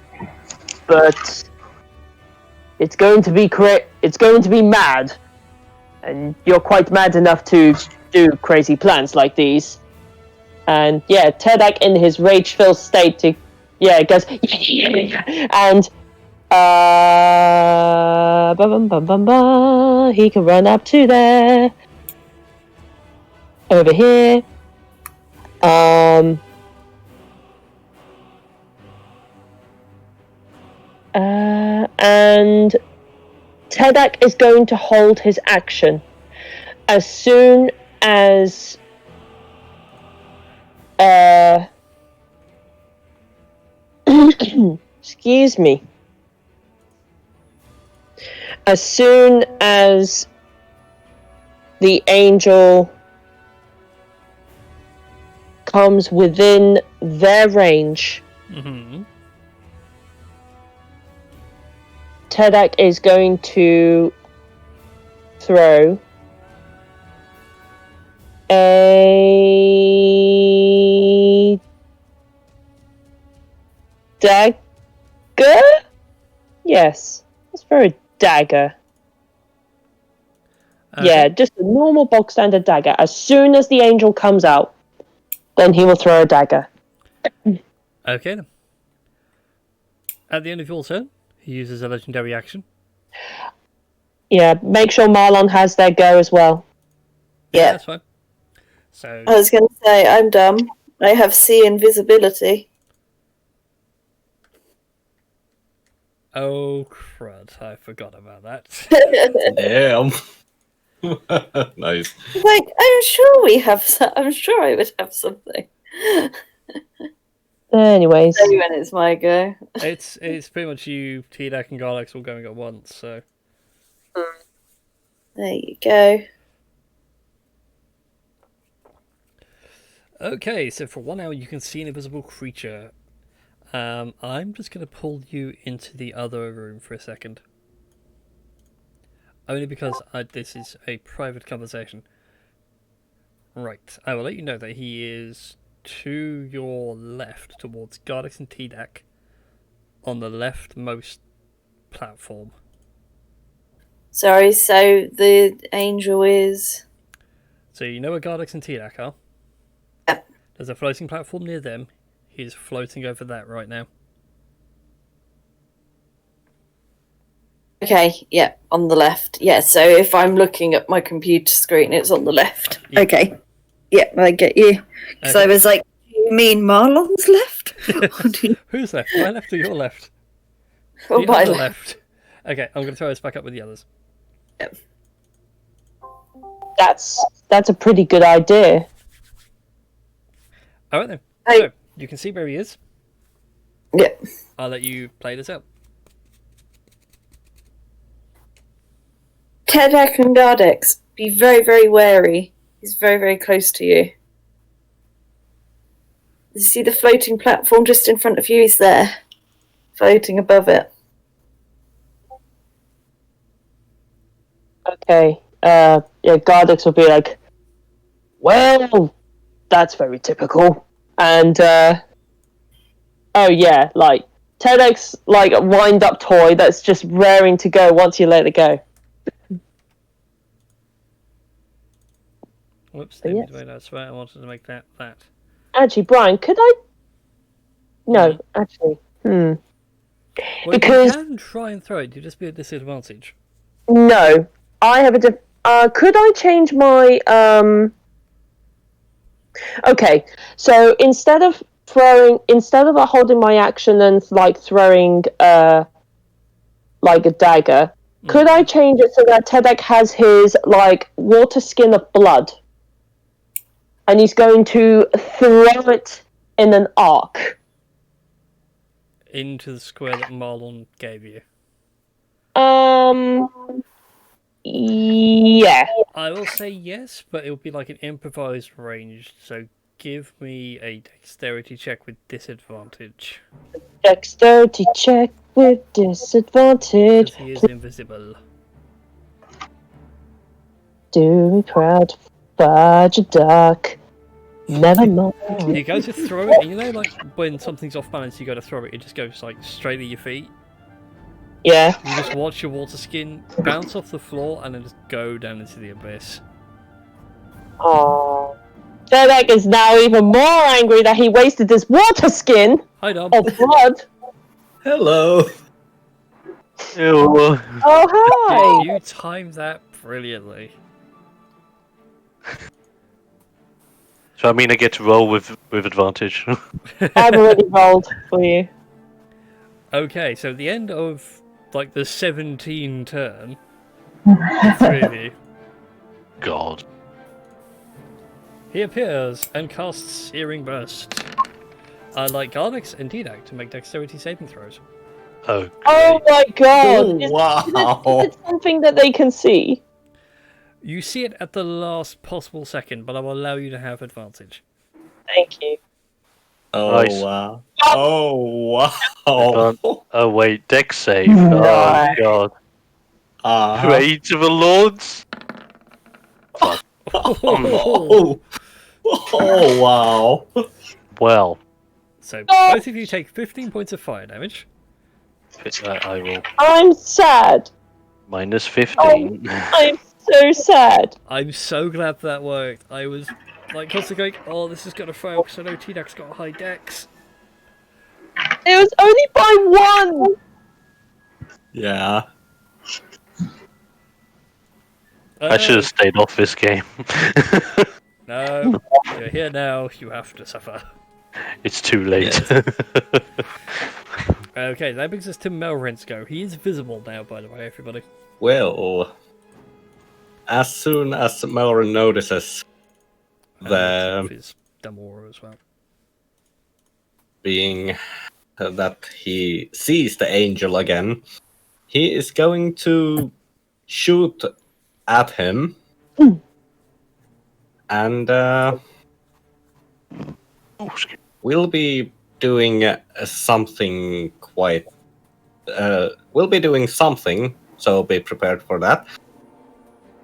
but it's going to be it's going to be mad, and you're quite mad enough to do crazy plans like these. And yeah, Terdak in his rage-filled state goes and he can run up to there, over here. And Terdak is going to hold his action as soon as excuse me. As soon as the angel comes within their range, Mm-hmm. Terdak is going to throw a dagger? Yes, let's throw a dagger. Okay. Yeah, just a normal bog standard dagger. As soon as the angel comes out, then he will throw a dagger. Okay then. At the end of your turn, he uses a legendary action. Yeah, make sure Marlon has their go as well. Yeah. That's fine. So I was going to say, I'm dumb. I have see invisibility. oh crud, I forgot about that. Damn. Nice. Like, I'm sure we have. I'm sure I would have something. Anyways, Maybe when it's my go. it's pretty much you, T-Deck, and Garlex all going at once. So There you go. okay, so for 1 hour you can see an invisible creature. I'm just going to pull you into the other room for a second. Only because this is a private conversation. Right, I will let you know that he is to your left, towards Garlex and T-Deck, on the leftmost platform. Sorry, so the angel is. So you know where Garlex and T-Deck are? Yep. There's a floating platform near them. He's floating over that right now. Okay, yeah, on the left. Yeah, so if I'm looking at my computer screen, it's on the left. Yeah. Okay. Yeah, I get you. Because I Okay. was like, do you mean Marlon's left? Or do you- Who's left? My left or your left? or The my other left? Okay, I'm going to throw this back up with the others. that's a pretty good idea. Alright then. Hey. So, you can see where he is. Yeah. I'll let you play this out. Tedak and Gardex, be very, very wary. He's very, very close to you. You see the floating platform just in front of you? He's there. Floating above it. Okay. Yeah, Gardex will be like, well, that's very typical. And oh yeah, like TEDx, like a wind-up toy that's just raring to go once you let it go. Whoops, Yes. didn't mean to swear. I wanted to make that. Actually, Brian, could I? No, actually, Well, Because- you can try and throw it. You'd just be at disadvantage. no. I have a. Could I change my Okay, so instead of holding my action and like throwing like a dagger, could I change it so that Tedek has his like water skin of blood, and he's going to throw it in an arc? Into the square that Marlon gave you. Yeah. I will say yes, but it will be like an improvised range. So give me a dexterity check with disadvantage. Dexterity check with disadvantage. Because he is invisible. Do me proud, fudge a duck. Never mind. You go to throw it, and you know, like when something's off balance, you go to throw it. It just goes like straight at your feet. Yeah. You just watch your water skin bounce off the floor and then just go down into the abyss. Oh. Dedek is now even more angry that he wasted his water skin Hi, Dom. of blood. Hello. Ew. Oh, hi. You timed that brilliantly. So I mean I get to roll with advantage. I've already rolled for you. Okay, so at the end of like the 17 turn, the three of you, God. he appears and casts Searing Burst. Like Garlex and Didac to make dexterity saving throws. Oh. Oh my god. Oh, Is wow. it something that they can see? You see it at the last possible second, but I will allow you to have advantage. Thank you. Oh, Nice. wow. Oh, wow. Oh wait, dex save. Nice. Oh god. Uh-huh. Rage of the Lords. Oh, oh, wow. Well, So both of you take 15 points of fire damage. I will I'm sad. minus 15. I'm so sad. I'm so glad that worked. I was like constantly going, oh, this is going to fail because I know T-Dac's got a high dex. It was only by 1. Yeah. I should have stayed off this game. No, you're here now. You have to suffer. It's too late. Okay, that brings us to Melrin's go. He is visible now, by the way, everybody. Well, as soon as Melrin notices His dumb aura as well. being that he sees the angel again, he is going to shoot at him. And we'll be doing something quite. We'll be doing something, so be prepared for that.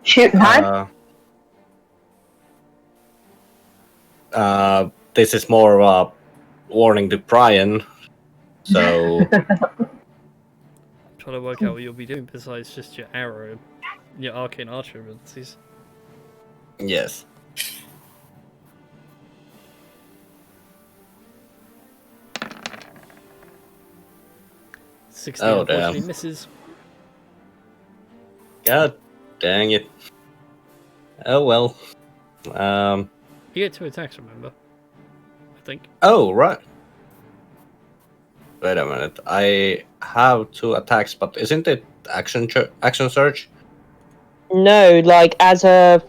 Shooting hard? This is more of a warning to Brian, so. Trying to work out what you'll be doing besides just your arrow, your arcane archer abilities. Yes. Oh, damn. Misses. God dang it. Oh well. You get 2 attacks, remember? I think. Oh, right. Wait a minute. I have 2 attacks, but isn't it action surge? No, like as a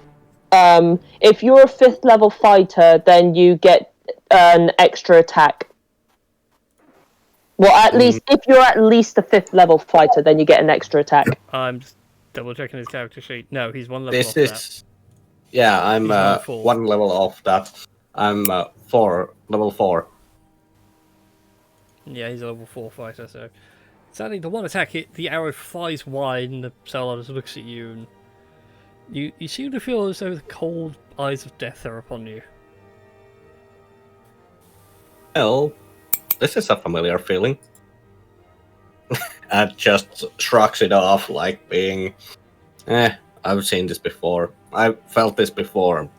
if you're a 5th level fighter, then you get an extra attack. Well, at least if you're at least a 5th level fighter, then you get an extra attack. I'm just double checking his character sheet. No, he's 1 level This off is. that. Yeah, I'm He's level 4. 1 level off that. I'm level 4. Yeah, he's a level 4 fighter, so. Sadly, the 1 attack hit, the arrow flies wide, and the Salamanders looks at you, and you seem to feel as though the cold eyes of death are upon you. Well, this is a familiar feeling. And just shrugs it off like being, I've seen this before. I've felt this before.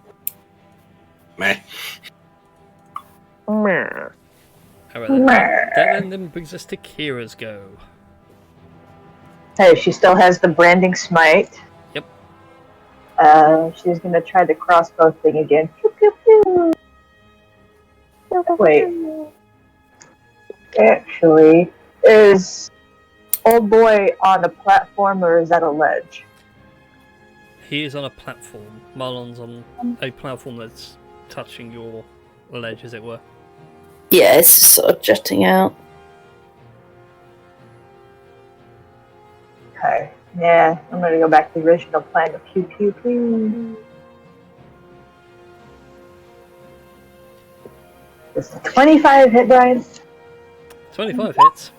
Meh. Alright, that then brings us to Kira's go. Hey, she still has the branding smite. Yep. She's gonna try the crossbow thing again. Pew, pew, pew. Wait. Actually, is old boy on a platform or is that a ledge? He is on a platform. Marlon's on a platform that's touching your ledge, as it were. Yeah, it's just sort of jutting out. Okay. Yeah, I'm gonna go back to the original plan of pew pew pew. It's a 25 hit, Brian. 25 hits.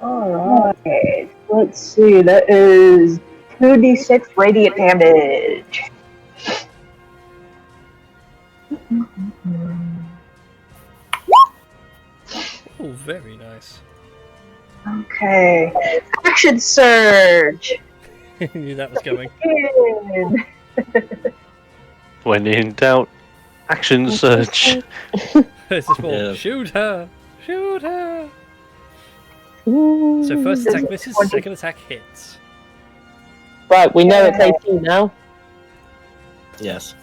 Alright. Let's see, that is 2d6 radiant damage. Oh, very nice. Okay. Action surge! Knew that was coming. When in doubt, action surge. This is more, Yeah. shoot her! Shoot her! So first attack misses, second attack hits. Right, we know it's 18 now. Yes.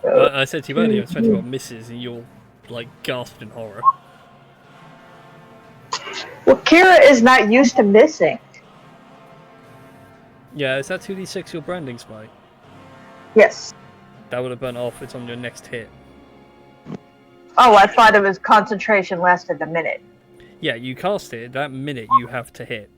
I said to you earlier, it's 21 misses, and you'll, like, gasp in horror. Well, Kira is not used to missing. Yeah, is that 2d6 your branding smite? Yes. That would have burnt off, it's on your next hit. Oh, I thought it was concentration lasted a minute. Yeah, you cast it, that minute you have to hit.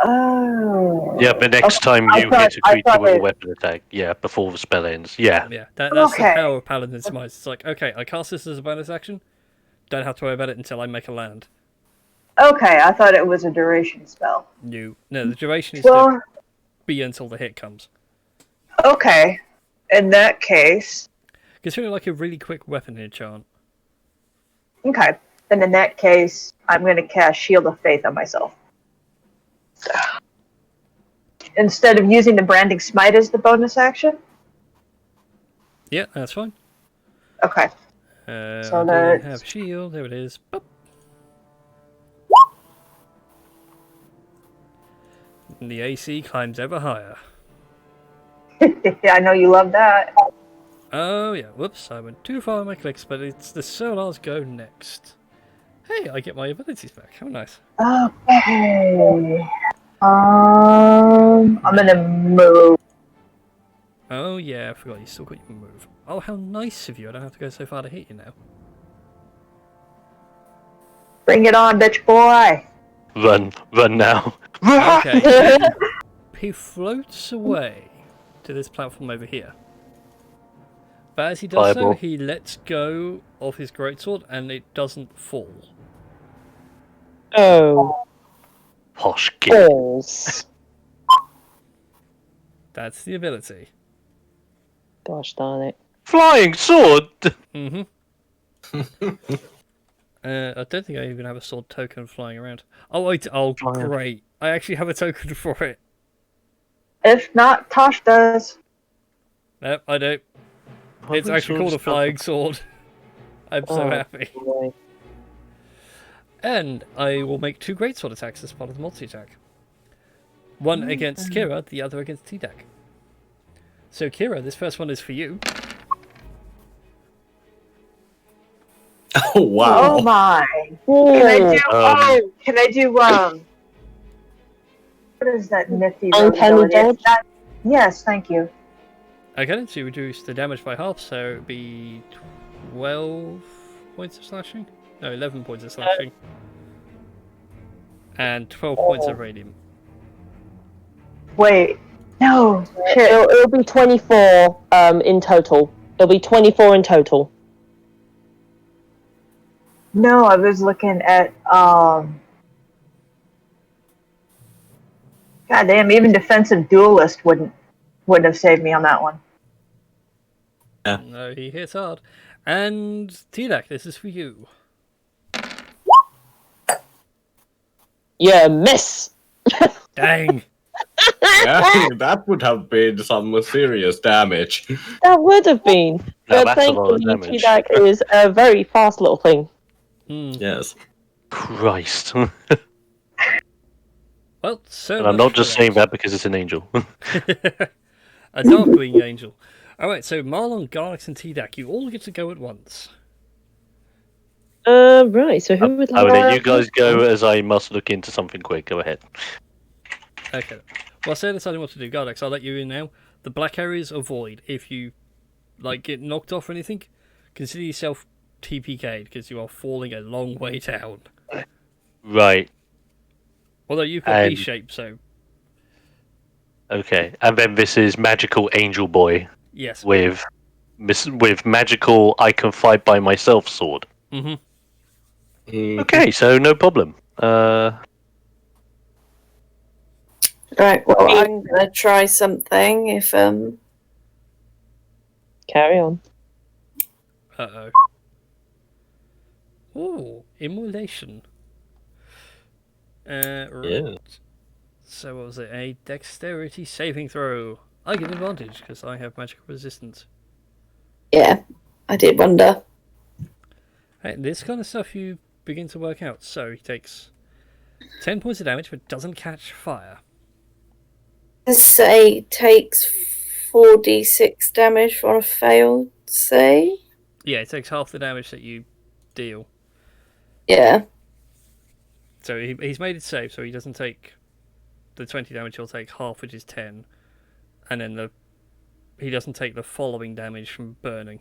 Oh. Yeah, but next time I you thought- hit a I creature thought with a it- weapon attack, yeah, before the spell ends, yeah. Yeah, that's Okay. the power of Paladin Smite. It's like, okay, I cast this as a bonus action, don't have to worry about it until I make a land. Okay, I thought it was a duration spell. No, the duration is Well, to be until the hit comes. okay. In that case, Consider it like a really quick weapon enchant. okay. Then in that case, I'm going to cast Shield of Faith on myself. Instead of using the Branding Smite as the bonus action? Yeah, that's fine. Okay. So I do that's- have shield. There it is. Boop. And the AC climbs ever higher. I know you love that. Oh yeah, whoops, I went too far on my clicks, but it's the Solar's go next. Hey, I get my abilities back. How nice. Okay. I'm gonna move. Oh yeah, I forgot you still got your move. Oh, how nice of you. I don't have to go so far to hit you now. Bring it on, bitch boy. Run now. Okay. He floats away to this platform over here. But as he does so, Fireball. he lets go of his greatsword and it doesn't fall. Oh, Posh kid. balls. That's the ability. Gosh darn it. Flying sword! Mm-hmm. I don't think I even have a sword token flying around. Oh, Flying. great. I actually have a token for it. If not, Tosh does. Nope, I don't. It's actually called a flying sword. I'm so happy. Boy. And I will make 2 greatsword attacks as part of the multi-attack. One against Kira, the other against T-Deck. So Kira, this first one is for you. Oh wow! Oh my. Can I do what is that nifty Uncanny ability? dodge? Yes, thank you. Okay, so you reduce the damage by half, so it would be 12 points of slashing? No, 11 points of slashing. And 12 points of radiant. Wait. No. Shit. It'll be 24 in total. It'll be 24 in total. No, I was looking at God damn, even defensive duelist wouldn't have saved me on that one. No, he hits hard. And T-Deck, this is for you. Yeah, miss. Dang! Yeah, that would have been some serious damage. That would have been. Now But that's a lot of thankfully, damage. T-Deck is a very fast little thing. Yes. Christ. Well, so And I'm much not just for saying that because it's an angel. A Darkwing Angel. Alright, so Marlon, Garlics, and T-Deck, you all get to go at once. Right, so who would I like will let you guys go as I must look into something quick. Go ahead. Okay. Well, say deciding what to do. Garlics, I'll let you in now. The black areas avoid. If you get knocked off or anything, consider yourself TPK'd because you are falling a long way down. Right. Although you've got B shape, so Okay. And then this is Magical Angel Boy yes. with magical I can fight by myself sword. Mm-hmm. Okay, so no problem. Right, well, I'm gonna try something if carry on? Uh-oh. Ooh, immolation. Right. Yeah. So what was it? A dexterity saving throw. I get advantage because I have magical resistance. yeah, I did wonder. Hey, this kind of stuff you begin to work out. So he takes 10 points of damage but doesn't catch fire. Let's say takes 4d6 damage on a failed save. Yeah, it takes half the damage that you deal. Yeah. So he's made it safe, so he doesn't take the 20 damage, he'll take half, which is 10. And then he doesn't take the following damage from burning.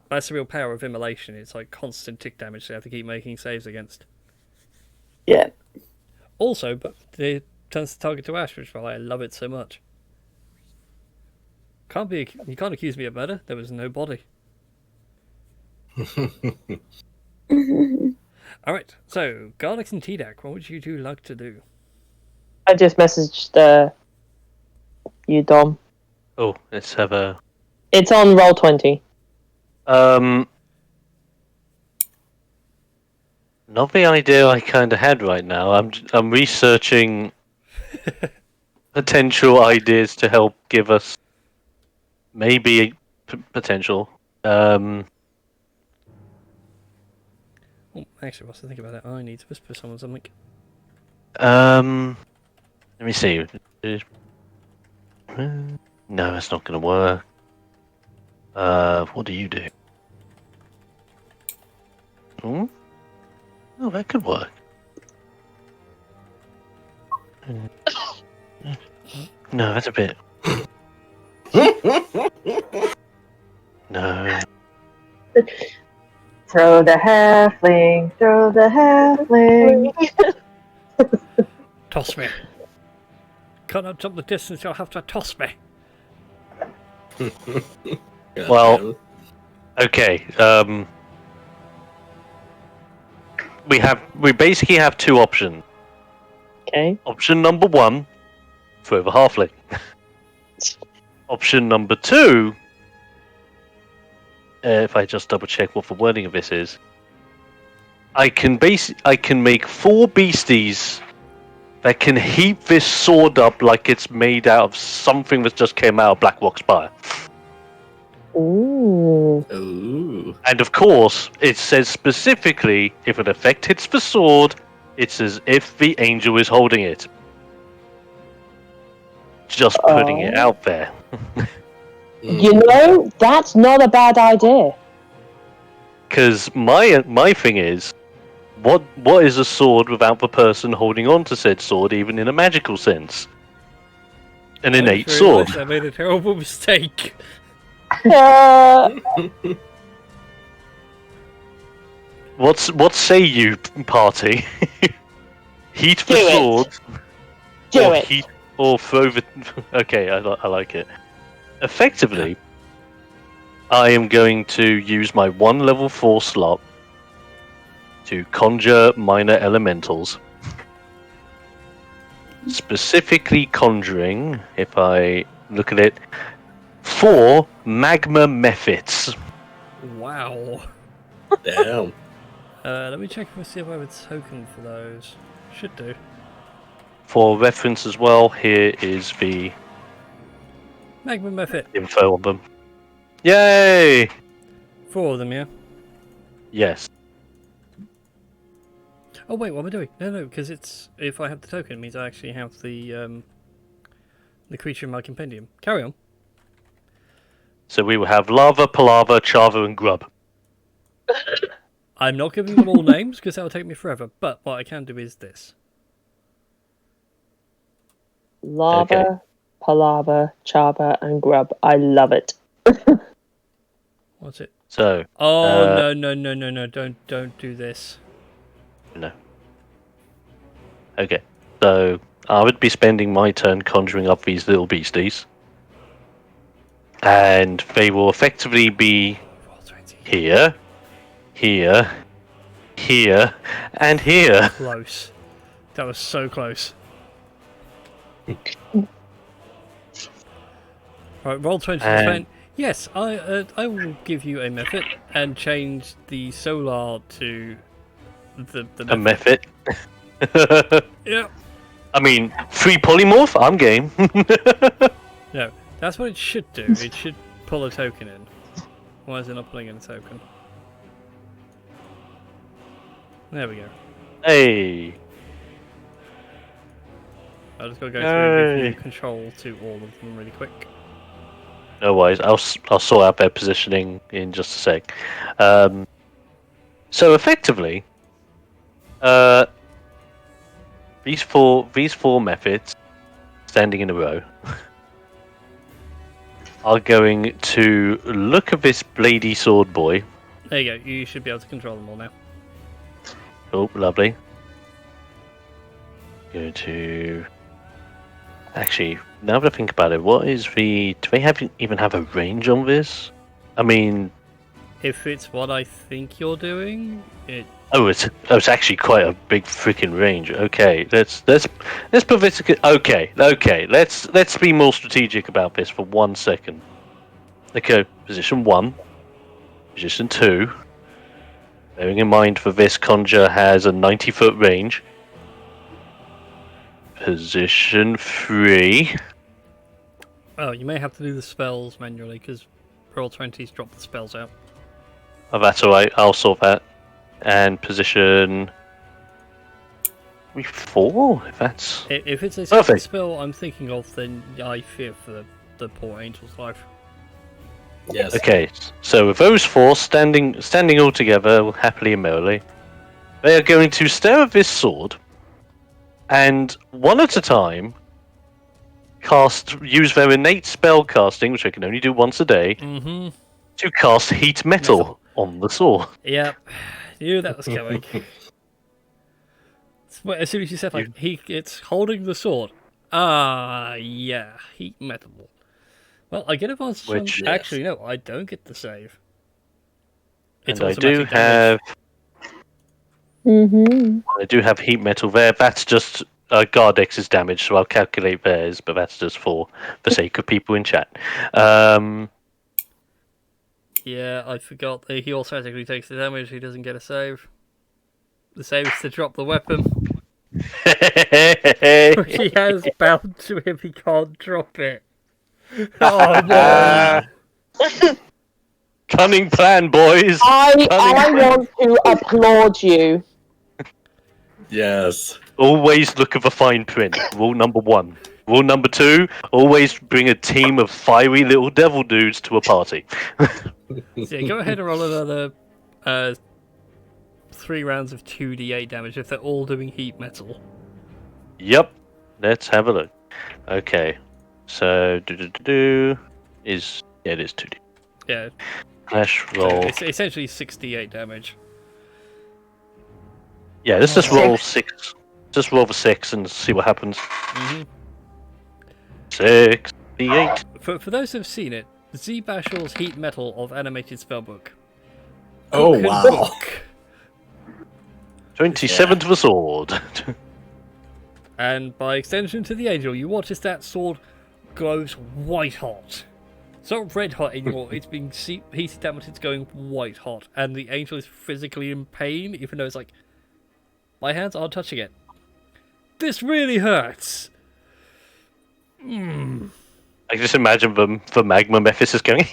That's the real power of immolation. It's like constant tick damage they have to keep making saves against. Yeah. Also, but it turns the target to ash, which is why I love it so much. You can't accuse me of murder. There was no body. Alright, so Garlics and T-Deck, what would you two like to do? I just messaged you, Dom. Oh, let's have a. It's on roll 20. Not the idea I kind of had right now. I'm researching potential ideas to help give us maybe potential. Oh, actually, whilst I think about it, I need to whisper someone something. Let me see. No, that's not going to work. What do you do? Hmm? Oh, that could work. No, that's a bit. No. Throw the halfling, throw the halfling. Toss me. Can't jump the distance, you'll have to toss me. Well, okay. We basically have two options. Okay. Option number one, throw the halfling. Option number two, if I just double check what the wording of this is, I can make 4 beasties that can heap this sword up like it's made out of something that just came out of Blackrock Spire. Ooh. Ooh. And of course, it says specifically, if an effect hits the sword, it's as if the angel is holding it. Just putting it out there. You know, that's not a bad idea. Because my thing is, what is a sword without the person holding on to said sword, even in a magical sense? An innate sword. I made a terrible mistake. What say you, party? Heat the Do it. sword. Do or it. Heat, or throw the. Okay, I like it. Effectively, I am going to use my 1 level 4 slot to conjure minor elementals. Specifically conjuring, if I look at it, 4 magma mephits. Wow. Damn. Let me check if I see if I have a token for those. Should do. For reference as well, here is the Magma Mephit. info on them. Yay! 4 of them, yeah? Yes. Oh wait, what am I doing? No, because it's if I have the token, it means I actually have the creature in my compendium. Carry on. So we will have lava, palava, chava, and grub. I'm not giving them all names because that will take me forever. But what I can do is this. Lava, Okay. palava, chava, and grub. I love it. What's it? So. Oh no! Don't do this. No. Okay. So I would be spending my turn conjuring up these little beasties. And they will effectively be Roll 20. here, here, here, and here. Close. That was so close. Right, roll 20 to spend. Yes, I will give you a method and change the solar to the A method. Yeah. I mean, 3 polymorph, I'm game. No, that's what it should do. It should pull a token in. Why is it not pulling in a token? There we go. Hey. I just gotta go through and give you control to all of them really quick. No worries, I'll sort out their positioning in just a sec. So effectively, these four methods, standing in a row, are going to look at this bladey sword boy. There you go. You should be able to control them all now. Oh, lovely. Go to. Actually, now that I think about it, what is the? Do they even have a range on this? I mean, If it's what I think you're doing, it. Oh, it's actually quite a big freaking range. Okay, let's put this. Okay, let's be more strategic about this for 1 second. Okay, position 1, position 2. Bearing in mind for this conjure has a 90-foot range. Position 3. Oh, you may have to do the spells manually because Roll20's dropped the spells out. Oh, that's alright. I'll sort that. And position 4. If that's If it's a perfect. spell I'm thinking of, then I fear for the poor angel's life. Yes. Okay. So with those 4 standing all together, happily and merrily, they are going to stare at this sword, and one at a time, use their innate spell casting, which they can only do once a day, Mm-hmm. to cast heat metal on the sword. Yep. Knew that was coming. As soon as you said, like, it's holding the sword. Ah, yeah, heat metal. Well, I get advantage on... Which- Actually, no, I don't get the save. It's And I do automatic damage. Mm-hmm. I do have heat metal there. That's just Gardex's damage, so I'll calculate theirs, but that's just for the sake of people in chat. Yeah, I forgot that he automatically takes the damage, he doesn't get a save. The save is to drop the weapon. Which he has bound to him, he can't drop it. Oh no! Cunning plan, boys. I want to applaud you. Yes. Always look at the fine print. Rule number 1. Rule number 2: always bring a team of fiery little devil dudes to a party. So yeah, go ahead and roll another 3 rounds of 2d8 damage if they're all doing heat metal. Yep. Let's have a look. Okay. So it is 2D. Yeah, Flash so roll. it's essentially 68 damage. Yeah, let's just roll 6. Just roll the 6 and see what happens. Mm-hmm. 68. For those who've seen it, Z Bashal's Heat Metal of Animated Spellbook. Oh, Cook and wow. book. 27 to the sword. And by extension to the angel, you watch as that sword glows white hot. It's not red hot anymore, it's being heated down, but it's going white hot. And the angel is physically in pain, even though it's like, my hands aren't touching it. This really hurts. I can just imagine the magma Mephisis going.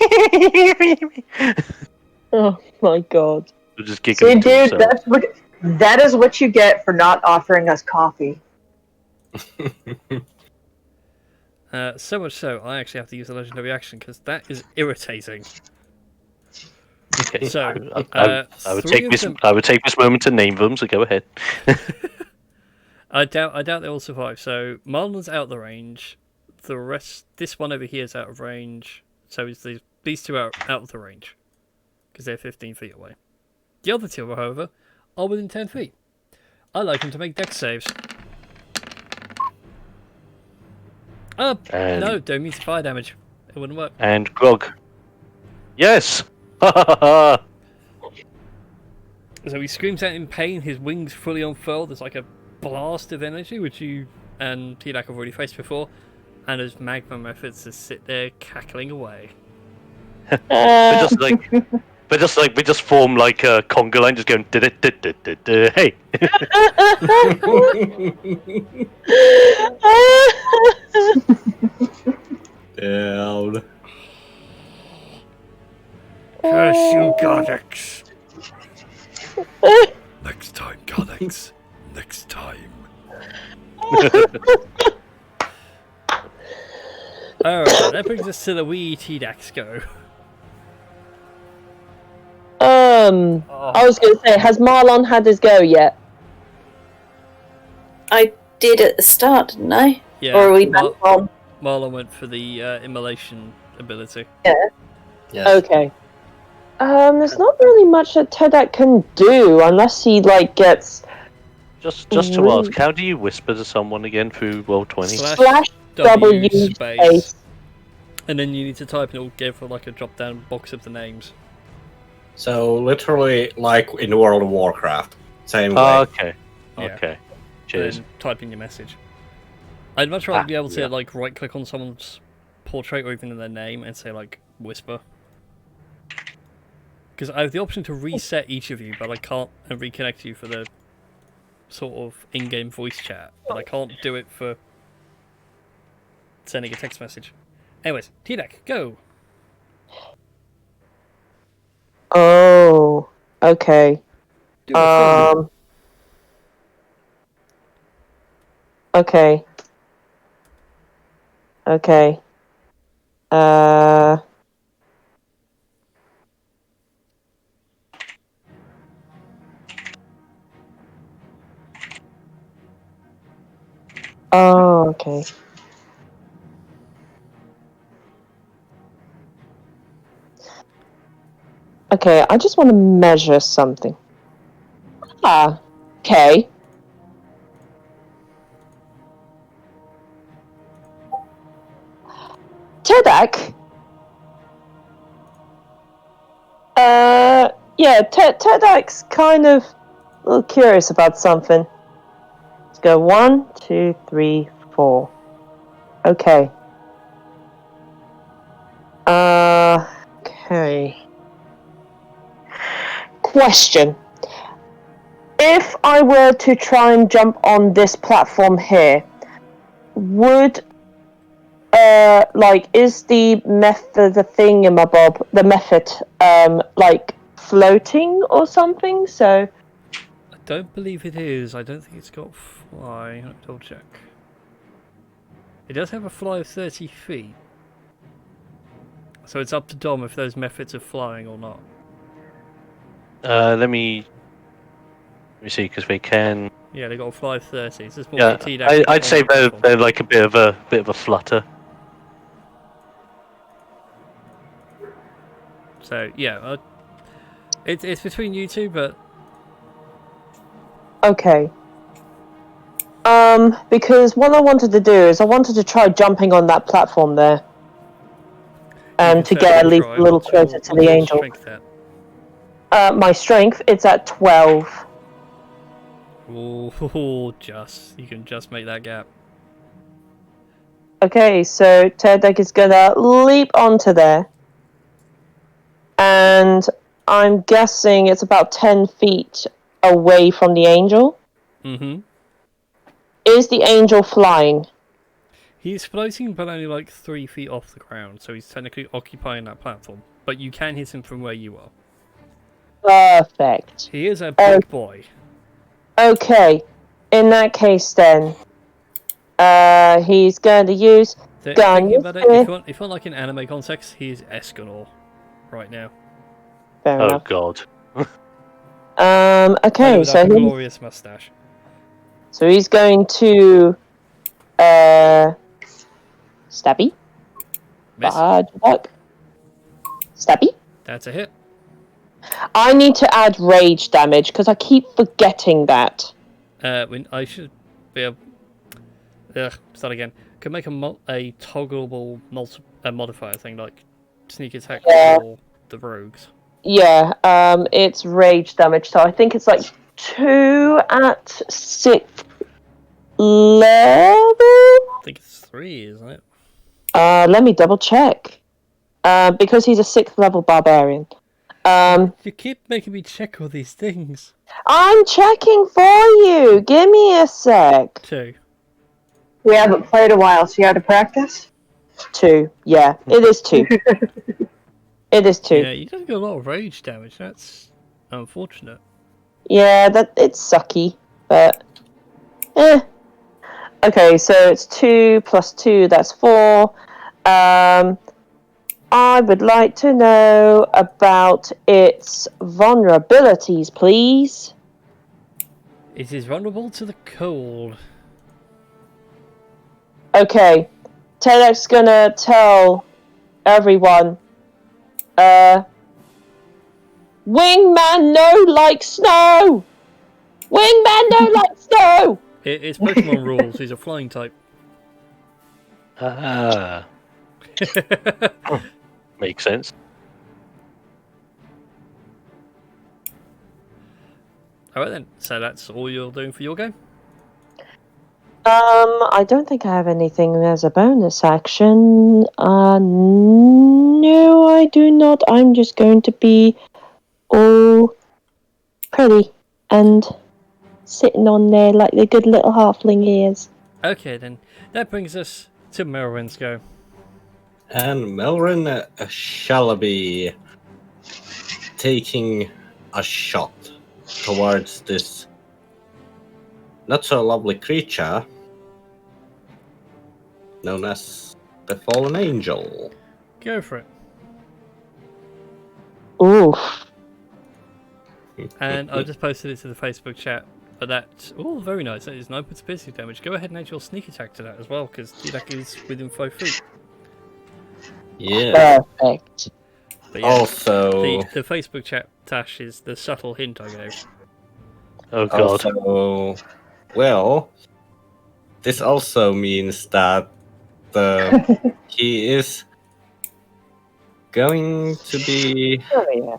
Oh my god. They're just giggling See, to dude, themselves. that is what you get for not offering us coffee. So much so, I actually have to use a legendary action because that is irritating. Okay, So, I would 3 take of this. them- I would take this moment to name them. So go ahead. I doubt they all survive. So Marlon's out the range. The rest, this one over here is out of range. So is these 2 are out of the range because they're 15 feet away. The other 2, however, are within 10 feet. I like them to make dex saves. Oh And- no! Don't mean fire damage. It wouldn't work. And Grog. Yes. Ha ha ha. So he screams out in pain. His wings fully unfurl. There's like a blast of energy, which you and T-Lac have already faced before. And as magma methods just sit there cackling away. They just form like a conga line, just going. Hey. Down. Curse you, Codex! Next time, Codex. Next time. Alright, that brings us to the wee T-Dax go. I was going to say, has Marlon had his go yet? I did at the start, didn't I? Yeah, Or are we back on? Marlon went for the immolation ability. Yes. Okay. There's not really much that Tedak can do unless he gets Just to ask, how do you whisper to someone again through Roll20? slash W space. space. And then you need to type and it will give like a drop down box of the names. So literally like in World of Warcraft. Same way. Okay. Yeah. Okay. Cheers. And type in your message. I'd much rather be able to yeah. like right click on someone's portrait or even in their name and say like whisper. Because I have the option to reset each of you, but I can't reconnect you for the sort of in-game voice chat. But I can't do it for sending a text message. Anyways, T-Deck, go! Oh, okay. Do a thing. Okay. Okay. Oh, okay. Okay, I just want to measure something. Ah, okay. Tedak? Yeah, Tedak's kind of a little curious about something. Let's go 1, 2, 3, 4. Okay. Okay. Question. If I were to try and jump on this platform here, would is the method the method like floating or something? So I don't believe it is. I don't think it's got fly. Let me double check. It does have a fly of 30 feet. So it's up to Dom if those methods are flying or not. Let me see, because we can. Yeah, they got a fly of 30. It's just more Yeah, for T-Deck to get I'd on say the platform. they're like a bit of a flutter. So yeah, it's between you two, but okay. Because what I wanted to do is I wanted to try jumping on that platform there. And to get at least a little closer to the angel. Strength at? My strength, it's at 12. Oh, you can just make that gap. Okay, so Tedek is gonna leap onto there. And I'm guessing it's about 10 feet away from the angel. Mm-hmm. Is the angel flying? He's floating, but only like 3 feet off the ground, so he's technically occupying that platform. But you can hit him from where you are. Perfect. He is a big boy. Okay, in that case then, he's going to use So, gun. thinking about it, if you want like an anime context, he's Escanor right now. Fair Oh enough. God. Okay, with so that glorious mustache. So he's going to stabby. Miss. Stabby. That's a hit. I need to add rage damage because I keep forgetting that. When I should be able. Start again. Could make a toggleable modifier thing like sneak attack for the rogues. Yeah, it's rage damage, so I think it's like 2 at 6th level. I think it's 3, isn't it? Let me double check. Because he's a 6th level barbarian. You keep making me check all these things. I'm checking for you. Give me a sec. 2. We haven't played a while, so you had to practice? 2. Yeah, it is 2. It is 2. Yeah, you don't get a lot of rage damage. That's unfortunate. Yeah, it's sucky, but okay, so it's 2 plus 2, that's 4. I would like to know about its vulnerabilities, please. It is vulnerable to the cold. Okay, Tedek's gonna tell everyone, Wingman no like snow! Wingman no like snow! It's Pokemon rules. He's a flying type. Ah. Makes sense. Alright then, so that's all you're doing for your go? I don't think I have anything as a bonus action. No, I do not. I'm just going to be all pretty and sitting on there like the good little halfling he is. Okay then, that brings us to Merwin's go. And Melrin shall be taking a shot towards this not so lovely creature known as the Fallen Angel. Go for it. Oof. And I just posted it to the Facebook chat. But that, oh, very nice. That is 9 points of piercing damage. Go ahead and add your sneak attack to that as well, because the attack is within 5 feet. Yeah. Perfect. But yeah, Also, the Facebook chat, Tash, is the subtle hint I gave. Oh god. also, well, this also means that he is going to be Oh, yeah.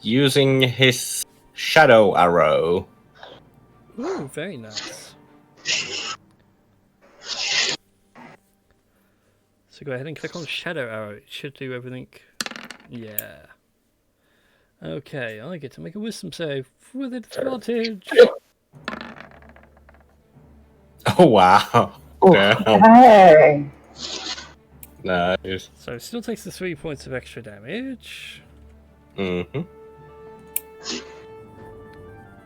using his shadow arrow. Ooh, very nice. So go ahead and click on Shadow Arrow. It should do everything. Yeah. Okay, I get to make a wisdom save with advantage. Oh wow! Damn. Hey. Nice. So it still takes the 3 points of extra damage, Mm-hmm.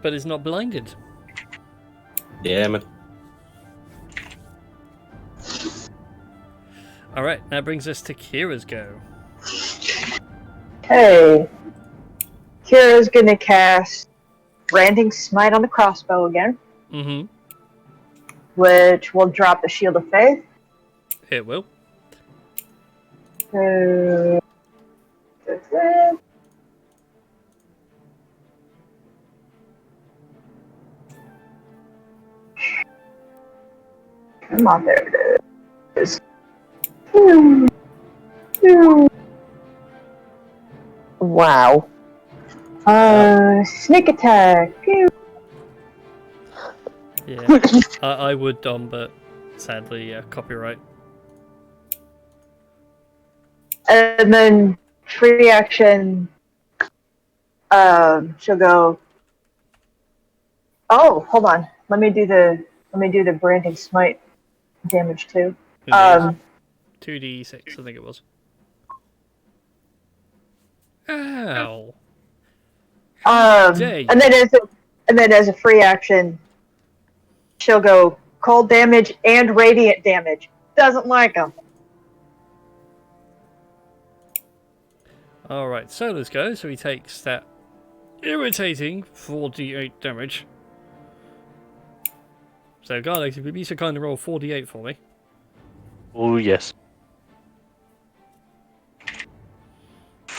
but is not blinded. Yeah, man. Alright, that brings us to Kira's go. Okay. Kira's gonna cast Branding Smite on the crossbow again, Mm-hmm. which will drop the Shield of Faith. It will. Come on, there it is. Wow. Sneak attack. Yeah. I would, Dom, but sadly, yeah, copyright. And then free action. She'll go. Oh, hold on. Let me do the branding smite damage too. 2d6, I think it was. Ow! dare you. And then as a free action, she'll go cold damage and radiant damage. Doesn't like them. Alright, Solus go, so he takes that irritating 4d8 damage. So, Garlic, if you'd be so kind to roll 4d8 for me. Oh yes.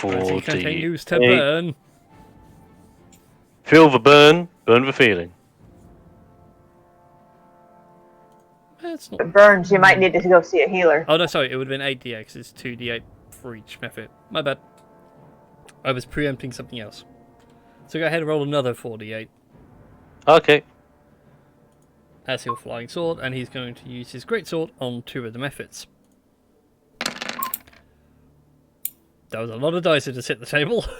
Ready, continues to 48. burn. Feel the burn, burn the feeling. That's not... If it burns, you might need to go see a healer. Oh no, sorry, it would have been 8d8 because it's 2d8 for each method. My bad. I was preempting something else. So go ahead and roll another 4d8. Okay. As he'll flying sword, and he's going to use his great sword on 2 of the methods. That was a lot of dice to just hit the table. So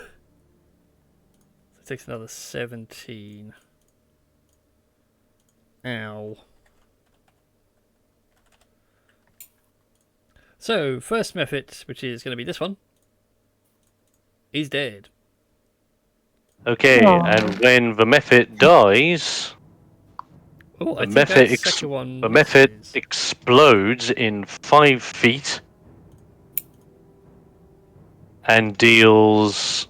it takes another 17. Ow. So, first method, which is going to be this one, is dead. Okay, Aww. and when the method dies, Oh, I the think method, that second one the method misses. explodes in 5 feet and deals.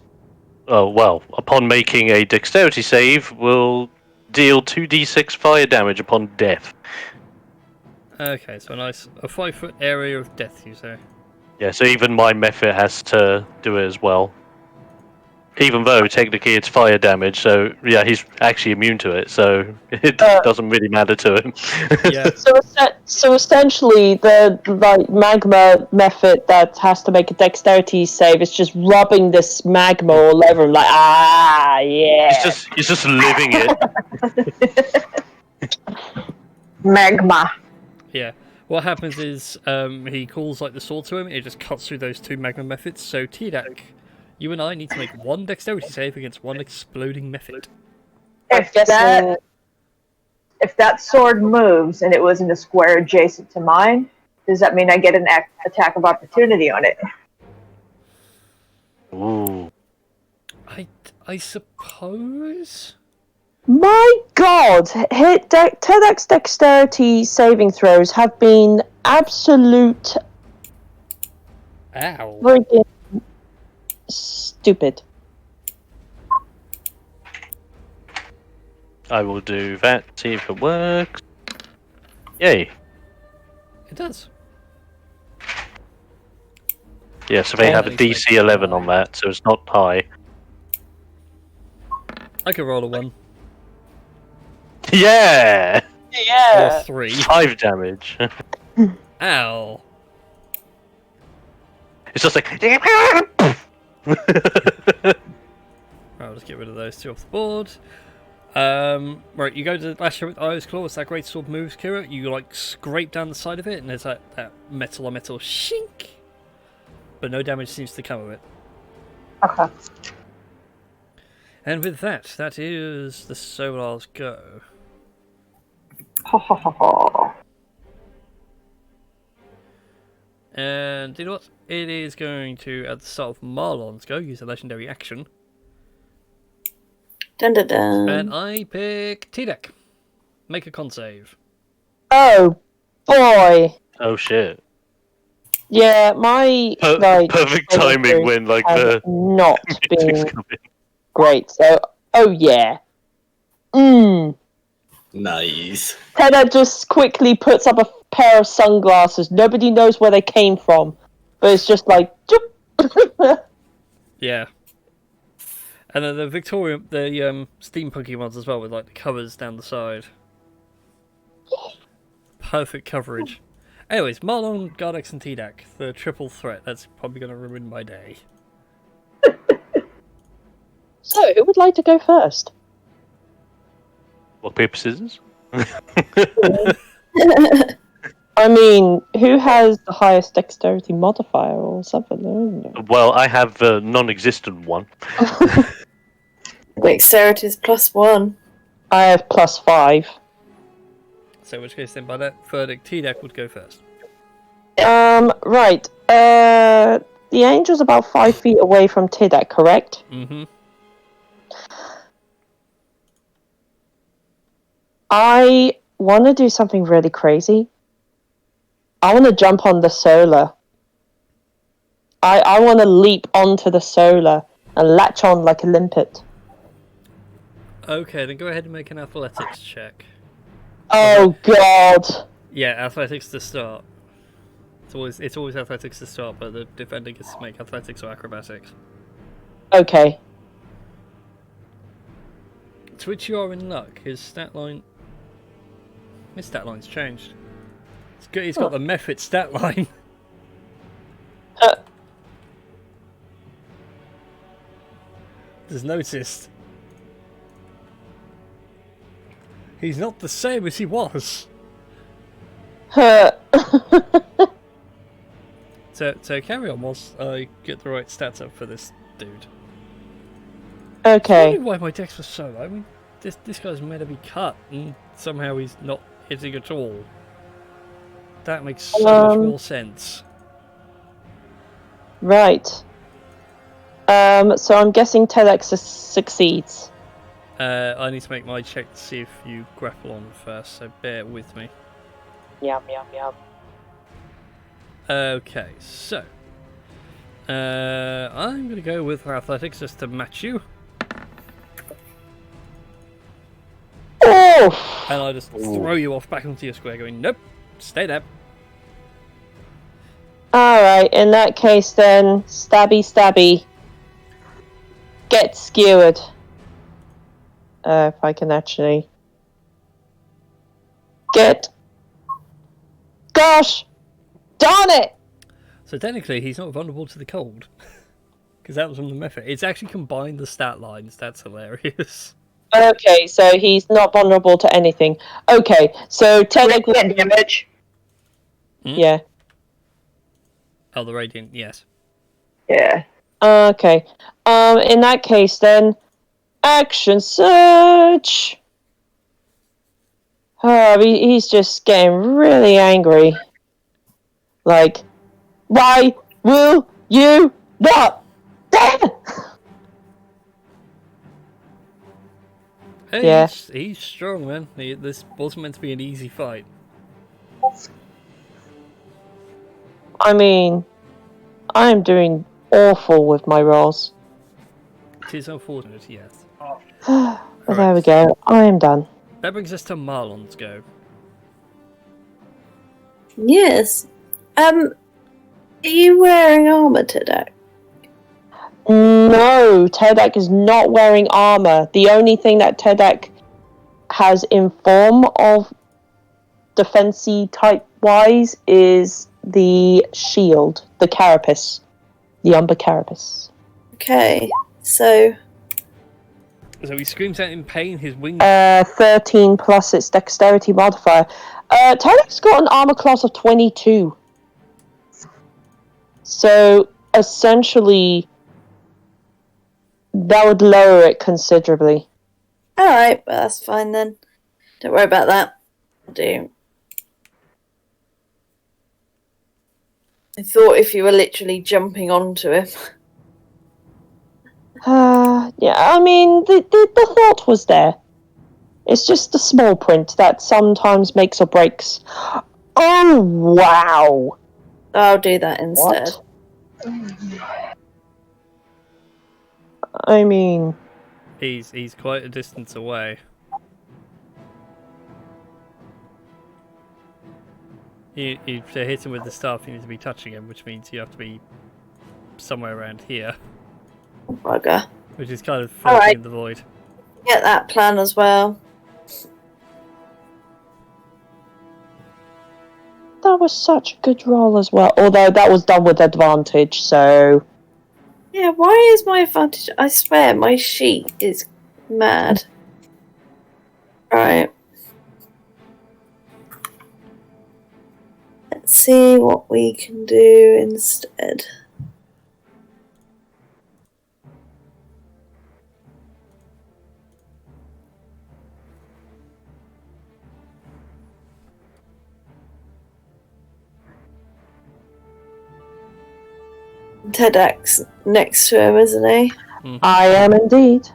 Oh well, upon making a dexterity save, will deal 2d6 fire damage upon death. Okay, so a 5-foot area of death, you say? Yeah, so even my method has to do it as well. Even though technically it's fire damage, so yeah, he's actually immune to it, so it doesn't really matter to him. Yeah. So essentially, the like magma method that has to make a dexterity save is just rubbing this magma all over him, like yeah. He's just living it. Magma. Yeah. What happens is he calls like the sword to him. It just cuts through those two magma methods. So Tidak, you and I need to make one dexterity save against one exploding method. If that sword moves and it was in a square adjacent to mine, does that mean I get an attack of opportunity on it? Ooh. I suppose. My God, TEDx dexterity saving throws have been absolute Ow. friggin' stupid. I will do that, see if it works. Yay. It does. Yeah, so they have a DC 11 on that, so it's not high. I could roll a 1. Yeah! Or 3. 5 damage. Ow. It's just like... Right, I'll just get rid of those two off the board. Right, you go to lash with Iris Claw. As that great sword moves, Kira, you like scrape down the side of it, and there's that metal on metal shink. But no damage seems to come of it. Okay. And with that, that is the Solar's go. Ho ho ho ho. And you know what? It is going to, at the start of Marlon's go, use a legendary action. Dun dun dun. And I pick T-Deck. Make a con save. Oh boy. Oh shit. Yeah, my Perfect timing when like the not music's been coming. great. So yeah. Nice. Ted just quickly puts up a pair of sunglasses. Nobody knows where they came from, but it's just like. Yeah. And then the Victorian, the steampunky ones as well, with like the covers down the side. Perfect coverage. Anyways, Marlon, Gardex, and T-Dac, the triple threat. That's probably going to ruin my day. So, who would like to go first? Rock, paper, scissors? I mean, who has the highest dexterity modifier or something? I don't know. Well, I have the non-existent one. Dexterity is +1. I have +5. So in which case then by that verdict, T-Dac would go first. Right. The angel's about 5 feet away from Tidak, correct? Mm-hmm. I want to do something really crazy. I want to jump on the solar. I want to leap onto the solar and latch on like a limpet. Okay, then go ahead and make an athletics check. Oh God! Yeah, athletics to start. It's always athletics to start, but the defender gets to make athletics or acrobatics. Okay. To which you are in luck. His stat line's changed. It's good. He's got the method stat line. Just noticed. He's not the same as he was. So carry on whilst I get the right stats up for this dude. I Okay. wonder why my dex was so low. I mean, this guy's meant to be cut, and somehow he's not hitting at all. That makes so much more sense. Right. So I'm guessing Telex succeeds. I need to make my check to see if you grapple on first, so bear with me. Yum yum yum. Okay, so I'm gonna go with athletics just to match you, Oh! and I just throw you off back onto your square, going, "Nope, stay there." Alright, in that case then, stabby stabby. get skewered. If I can actually get. Gosh! Darn it! So technically, he's not vulnerable to the cold. Because that was from the method. It's actually combined the stat lines. That's hilarious. Okay, so he's not vulnerable to anything. Okay, so Tedek was. Radiant damage. Yeah. Oh, the radiant, yes. Yeah. Okay. In that case, then, action search. Oh, he's just getting really angry. Like, why will you not? Damn! Hey, Yeah. he's strong, man. This wasn't meant to be an easy fight. I mean, I'm doing awful with my rolls. It is unfortunate, yes. But there we go. I am done. That brings us to Marlon's go. Yes. Are you wearing armor today? No, Tedek is not wearing armor. The only thing that Tedek has in form of defensy type wise is the shield, the carapace, the umber carapace. Okay, so So he screams out in pain, his wings... 13 plus its dexterity modifier. Tedek's got an armor class of 22. So, essentially, that would lower it considerably. alright, well, that's fine then. Don't worry about that. I'll do. I thought if you were literally jumping onto him. Yeah, I mean, the thought was there. It's just the small print that sometimes makes or breaks. Oh, wow! I'll do that instead. What? I mean... He's quite a distance away. To hit him with the staff, you need to be touching him, which means you have to be somewhere around here. Bugger. Which is kind of floating in the void. Get that plan as well. That was such a good roll as well. Although that was done with advantage, so... Yeah, why is my advantage? I swear, my sheet is mad. Right. Let's see what we can do instead. Tedek's next to him, isn't he? Mm-hmm. I am indeed.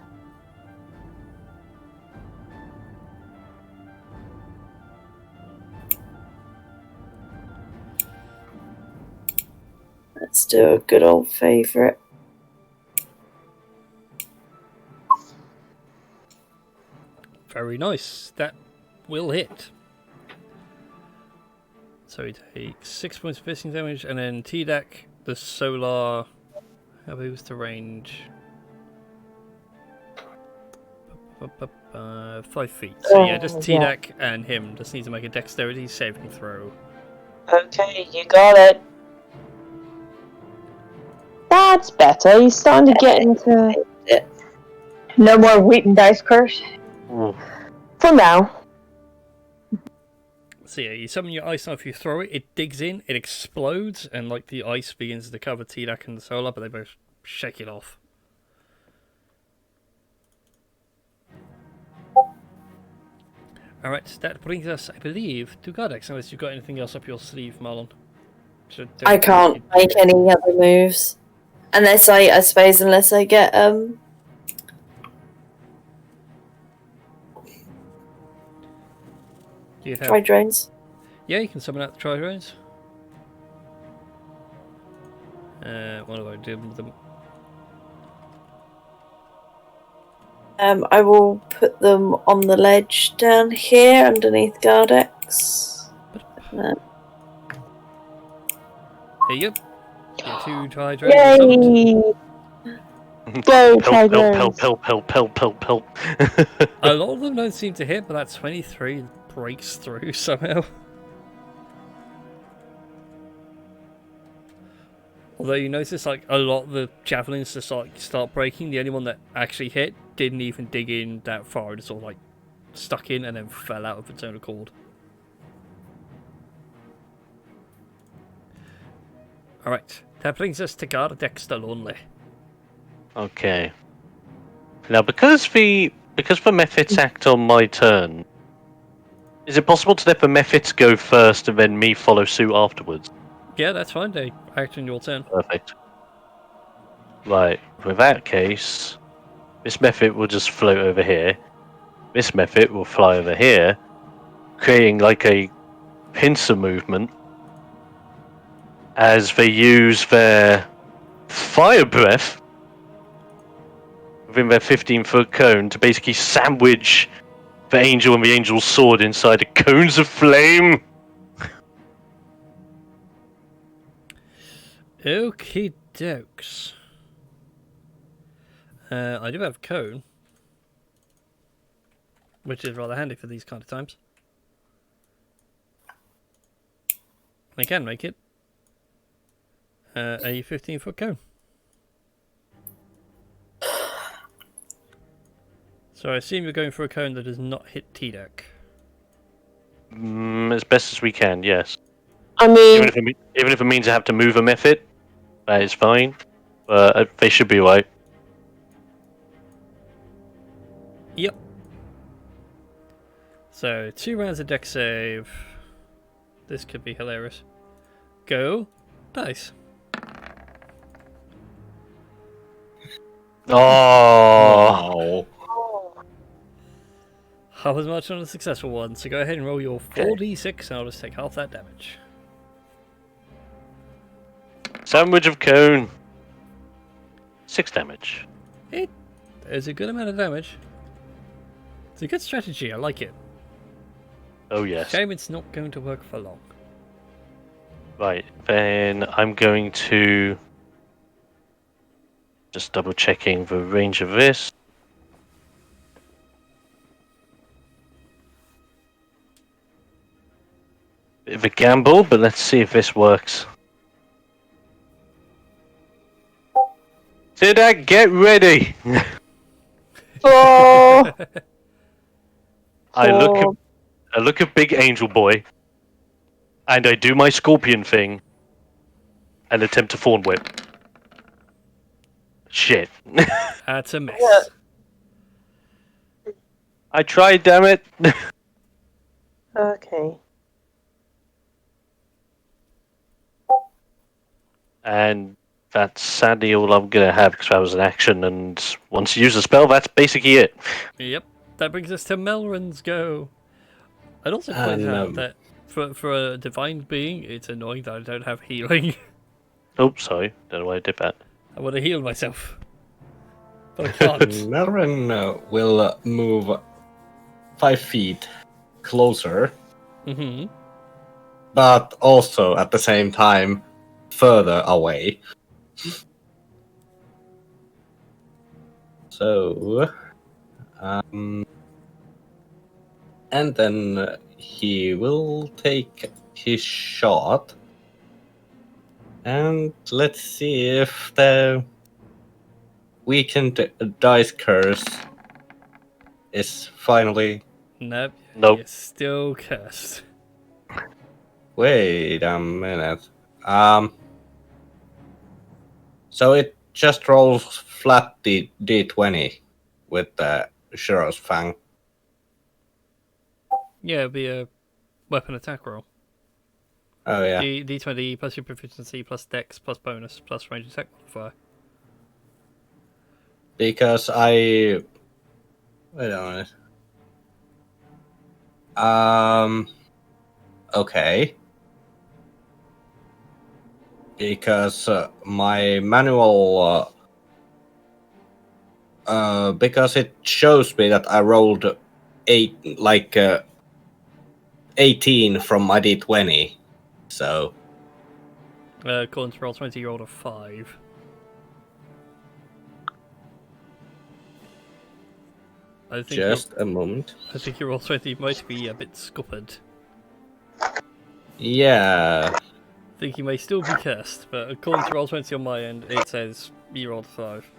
Let's do a good old favourite. Very nice. That will hit. So he takes 6 points of piercing damage, and then T-Deck, the solar... How big was the range? 5 feet. So yeah, just T-Deck and him just need to make a dexterity saving throw. Okay, you got it. That's better. He's starting to get into... No more wheat and dice curse. For now. So yeah, you summon your ice knife, you throw it, it digs in, it explodes, and like the ice begins to cover T-Deck and the solar, but they both shake it off. Alright, that brings us, I believe, to Gardex, unless you've got anything else up your sleeve, Marlon. I can't make any other moves. Unless I suppose, unless I get, Do you have... Tri drones. Yeah, you can summon out the Tri-Drones. What do I do with them? I will put them on the ledge down here underneath Gardex. There you go. Your 2 Tri-Drones are summoned. Yay! Go, try Help, those. help. A lot of them don't seem to hit, but that 23 breaks through somehow. Although you notice, like, a lot of the javelins just like start breaking. The only one that actually hit didn't even dig in that far. It just sort of like stuck in and then fell out of its own accord. Alright, that brings us to guard Dexter Lonely. Okay. Now, because the Mephits act on my turn, is it possible to let the Mephits go first and then me follow suit afterwards? Yeah, that's fine. They act on your turn. Perfect. Right. With that case, this Mephit will just float over here. This Mephit will fly over here, creating like a pincer movement as they use their fire breath within their 15-foot cone to basically sandwich the angel and the angel's sword inside the cones of flame. Okie dokes. I do have cone, which is rather handy for these kind of times. I can make it a 15-foot cone. So I assume you're going for a cone that does not hit T-Deck. As best as we can, yes. I mean, Even if it means I have to move a Mephit, that is fine. But they should be right. Yep. So 2 rounds of deck save. This could be hilarious. Go. Dice. Oh. Half as much on a successful one, so go ahead and roll your 4d6 and I'll just take half that damage. Sandwich of cone. 6 damage. It is a good amount of damage. It's a good strategy, I like it. Oh yes. Shame it's not going to work for long. Right, then I'm going to just double checking the range of this. Bit of a gamble, but let's see if this works. Sidak, get ready! oh, I look at Big Angel Boy, and I do my scorpion thing, and attempt to Thorn Whip. Shit. That's a miss. I tried, damn it! okay. And that's sadly all I'm gonna have because that was an action, and once you use a spell, that's basically it. Yep. That brings us to Melrin's go. I'd also point out that for a divine being, it's annoying that I don't have healing. Oh, sorry. Don't know why I did that. I want to heal myself. But I can't. Melrin will move 5 feet closer, Mm-hmm. but also at the same time further away. So, and then he will take his shot. And let's see if the weakened dice curse is finally... Nope. Nope. You're still cursed. Wait a minute. So it just rolls flat D20 with the Shiro's Fang. Yeah, it'll be a weapon attack roll. Oh yeah. D20 plus your proficiency plus dex plus bonus plus range attack modifier. Because I... Wait a minute. Okay. Because my manual... because it shows me that I rolled 18 from my D20. So... According to roll 20, you rolled a 5. I think Just a moment. I think your Roll20 might be a bit scuppered. Yeah. I think you may still be cursed, but according to Roll20 on my end, it says you rolled 5.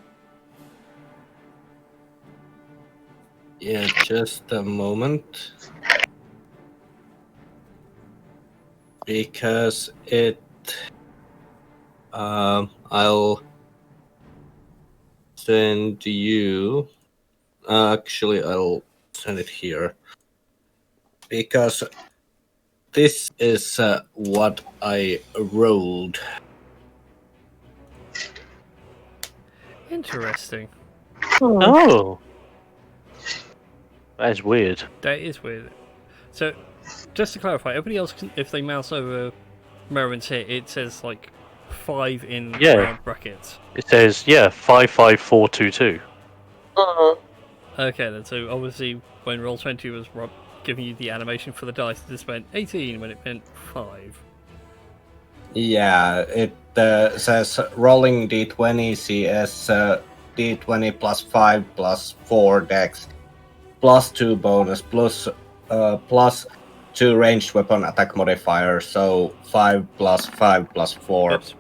Yeah, just a moment. Because it... I'll send you... actually, I'll send it here. Because this is what I rolled. Interesting. Oh, that is weird. That is weird. So, just to clarify, everybody else, if they mouse over Merrin's hit, it says like 5 in Yeah. round brackets. It says 55422. Okay then, so obviously when Roll20 was giving you the animation for the dice, it just went 18 when it meant 5. Yeah, it says rolling d20 CS d20 plus 5 plus 4 dex plus 2 bonus plus 2 ranged weapon attack modifier, so 5 plus 5 plus 4. Oops.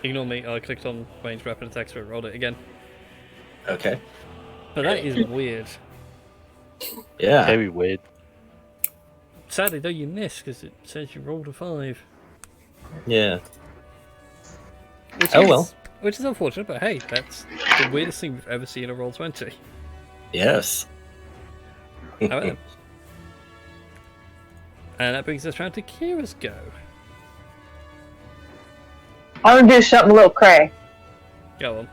Ignore me, I clicked on ranged weapon attacks but rolled it again. Okay. But that is weird. Yeah. Very weird. Sadly though you missed because it says you rolled a 5. Yeah. Which Oh, is, well. Which is unfortunate, but hey, that's the weirdest thing we've ever seen in a Roll20. Yes. Alright then. And that brings us round to Kira's go. I'm gonna do something a little cray. Go on.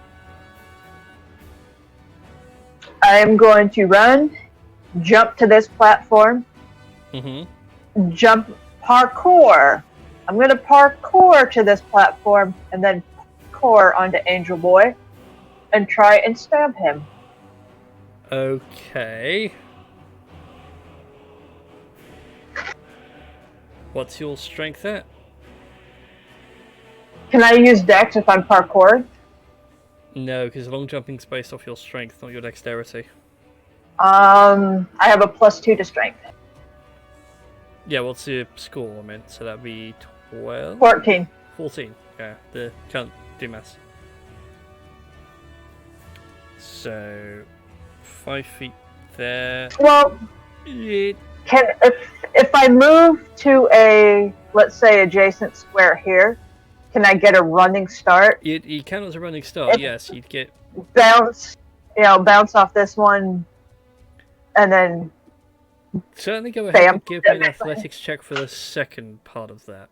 I'm going to run, jump to this platform, jump parkour. I'm gonna parkour to this platform and then parkour onto Angel Boy and try and stab him. Okay. What's your strength at? Can I use Dex if I'm parkour? No, because long jumping's based off your strength, not your dexterity. I have a +2 to strength. Yeah, what's your score, I meant? So that'd be 12? 14. 14. Yeah, can't do maths. So, 5 feet there. Well, It, if I move to a, let's say, adjacent square here, can I get a running start? you count as a running start, yes. You'd get... Bounce off this one, and then Certainly go ahead bam. and give me an athletics check for the second part of that.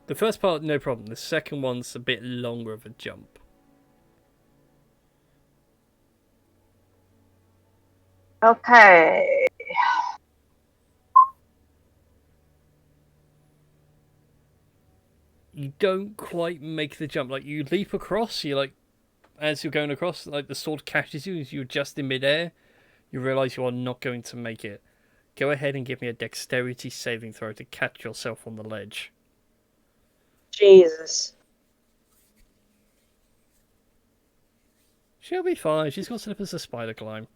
The first part, no problem. The second one's a bit longer of a jump. Okay. You don't quite make the jump. Like, you leap across, you like, as you're going across, like, the sword catches you as you adjust in midair. You realise you are not going to make it. Go ahead and give me a dexterity saving throw to catch yourself on the ledge. Jesus. She'll be fine. She's got slippers of spider climb.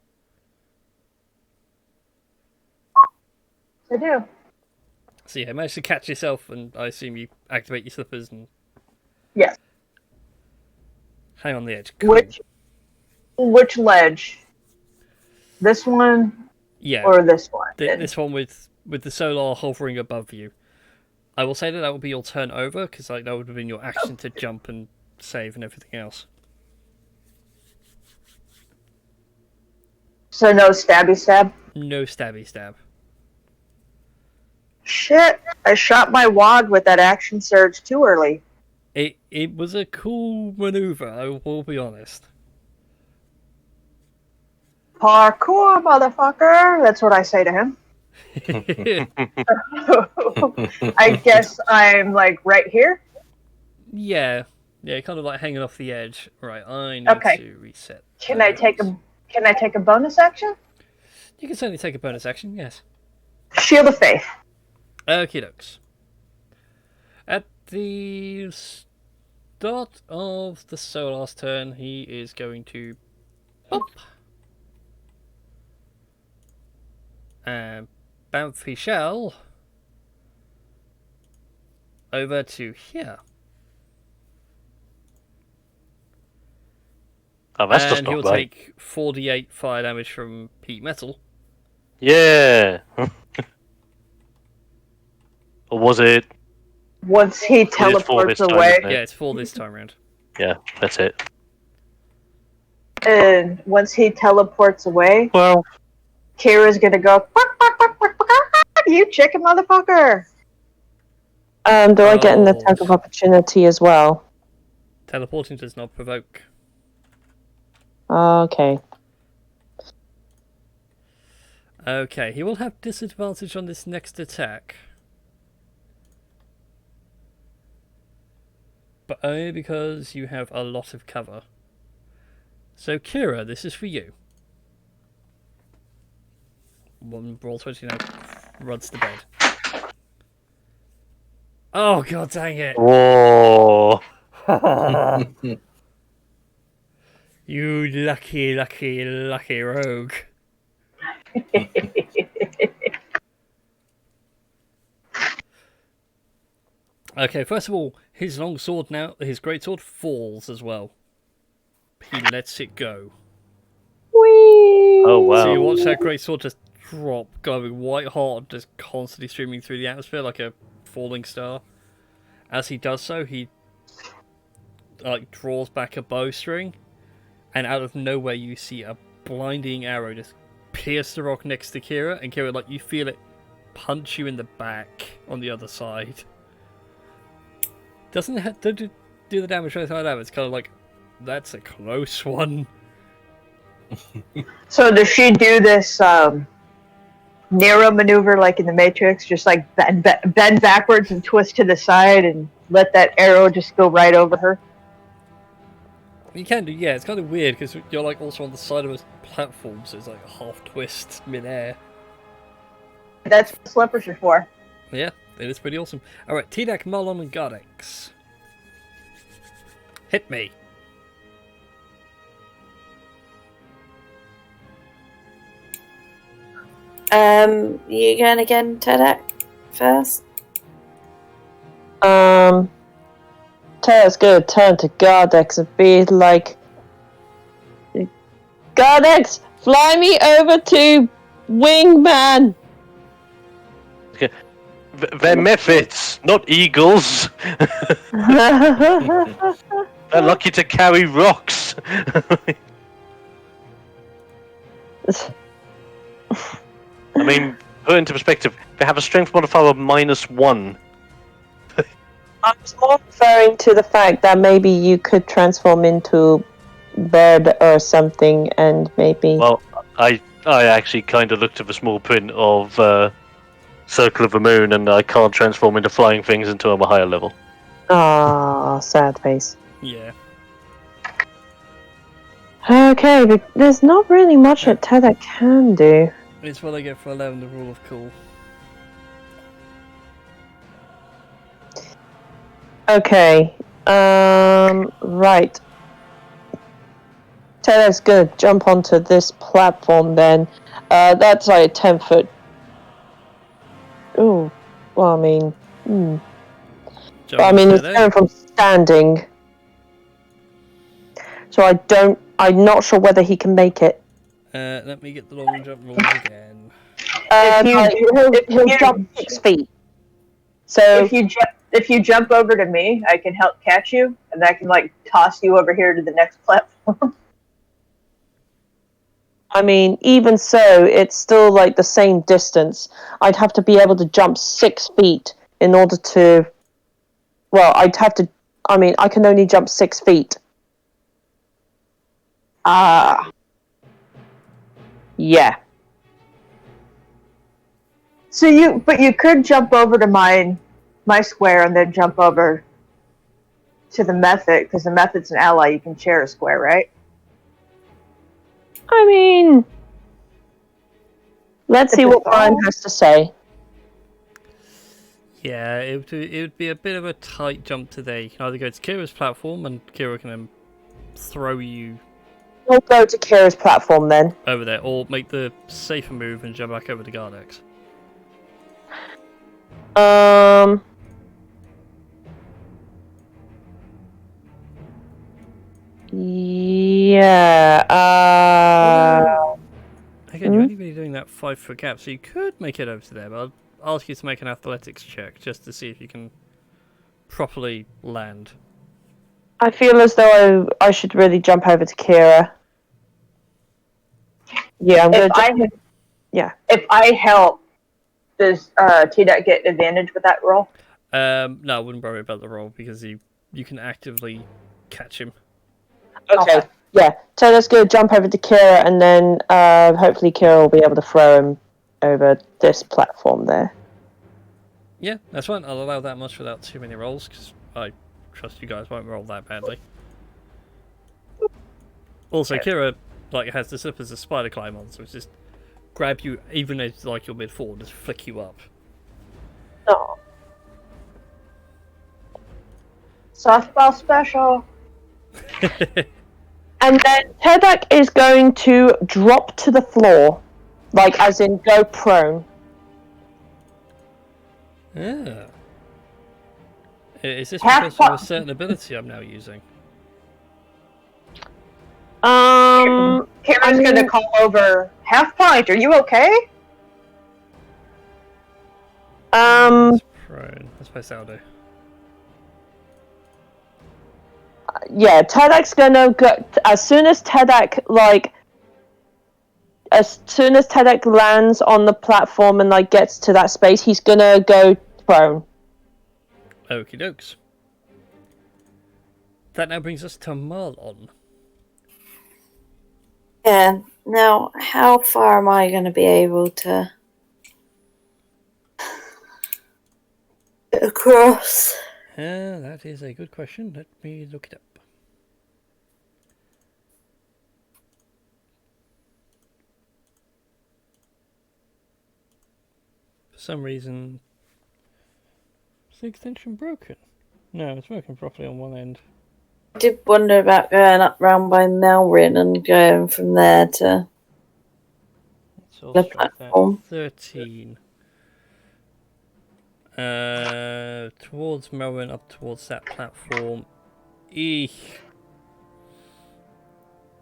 I do. So yeah, manage to catch yourself, and I assume you activate your slippers and Yes. hang on the edge. Cool. Which ledge? This one Yeah, or this one? this one with the solar hovering above you. I will say that would be your turn over, because like that would have been your action to jump and save and everything else. So no stabby stab? No stabby stab. Shit, I shot my wad with that action surge too early. It was a cool maneuver, I will be honest. Parkour, motherfucker! That's what I say to him. I guess I'm like right here. Yeah, kind of like hanging off the edge. Right, I need to reset. Can I take a bonus action? You can certainly take a bonus action, yes. Shield of Faith. Okie dokes. At the start of the Solar's turn, he is going to Up. And bounce he shall over to here. Oh, that's just And not he'll right. take 48 fire damage from heat metal. Yeah. Or was it? Once he It is 4 teleports this time, away, isn't Yeah, it? it's 4 this time round. Yeah, that's it. and once he teleports away, Well, Kira's gonna go, "Quack, quack, quack, quack, quack, quack, you chicken motherfucker!" Do I get an Oh. attack of opportunity as well? Teleporting does not provoke. Okay. Okay, he will have disadvantage on this next attack. But only because you have a lot of cover. So Kira, this is for you. One roll 20 now. Runs to bed. Oh god dang it! whoa. You lucky, lucky, lucky rogue. Okay, first of all, his long sword now, his great sword falls as well. He lets it go. Whee! Oh, wow. So you watch that great sword just drop, glowing white hot, just constantly streaming through the atmosphere like a falling star. As he does so, he draws back a bowstring, and out of nowhere you see a blinding arrow just pierce the rock next to Kira, and Kira, you feel it punch you in the back on the other side. Doesn't do the damage or anything like that. It's kind of like, that's a close one. So does she do this Nero maneuver like in the Matrix, just like bend backwards and twist to the side and let that arrow just go right over her? You can do, yeah. It's kind of weird because you're also on the side of a platform, so it's like a half twist mid-air. That's what slippers are for. Yeah, it is pretty awesome. Alright, T-Deck, Marlon, and Gardex. Hit me. You going again, Tedek, first? Tara's gonna turn to Gardex and be like, Gardex, fly me over to Wingman! They're methods, not eagles. They're lucky to carry rocks. I mean, put into perspective, they have a strength modifier of -1. I was more referring to the fact that maybe you could transform into bird or something, and maybe. Well, I actually kind of looked at the small print of Circle of the Moon, and I can't transform into flying things until I'm a higher level. Ah, sad face. Yeah. Okay, but there's not really much that Tether can do. It's what I get for 11, the rule of cool. Okay, right. Tether's gonna jump onto this platform then. That's like a 10-foot. Ooh, well, I mean, But, I mean, it's going from standing. So I'm not sure whether he can make it. Let me get the long jump rules again. He'll jump 6 feet. So If you jump over to me, I can help catch you, and I can toss you over here to the next platform. I mean, even so, it's still the same distance. I'd have to be able to jump 6 feet in order to. Well, I'd have to. I mean, I can only jump 6 feet. Yeah. So you could jump over to my square and then jump over to the method, because the method's an ally. You can share a square, right? I mean, let's see what Brian has to say. Yeah, it would be a bit of a tight jump today. You can either go to Kira's platform and Kira can then throw you We'll go to Kira's platform then. Over there, or make the safer move and jump back over to Gardex. Yeah. Again, you're only really doing that 5-foot gap, so you could make it over to there, but I'll ask you to make an athletics check just to see if you can properly land. I feel as though I should really jump over to Kira. Yeah, I'm gonna. If I help, does T-Dot get advantage with that roll? No, I wouldn't worry about the roll because you can actively catch him. Okay. Yeah. So let's go jump over to Kira, and then hopefully Kira will be able to throw him over this platform there. Yeah, that's fine. I'll allow that much without too many rolls because I trust you guys won't roll that badly. Also, Kira has this up as a spider climb on, so it's just grab you even as you're mid fall, just flick you up. Oh. Softball special. And then Tedak is going to drop to the floor, as in go prone. Yeah. Is this because of a certain ability I'm now using? Kira's gonna call over. Half point. Are you okay? It's prone. I suppose that'll do. Yeah, Tedak's gonna go as soon as Tedak lands on the platform and gets to that space, he's gonna go prone. Okie dokes. That now brings us to Marlon. Yeah. Now, how far am I going to be able to get across? That is a good question. Let me look it up. For some reason, is the extension broken? No, it's working properly on one end. I did wonder about going up round by Melrin and going from there to the platform. 13. Towards Melrin, up towards that platform. Eek.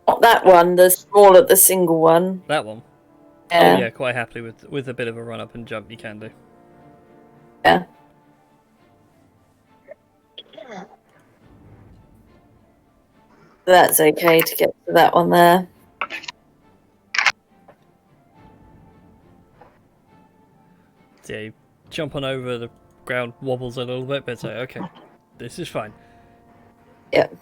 Not that one, the smaller, the single one. That one? Yeah. Oh yeah, quite happily with a bit of a run up and jump you can do. Yeah. That's okay to get to that one there. So yeah, you jump on over, the ground wobbles a little bit, but it's okay, this is fine. Yep.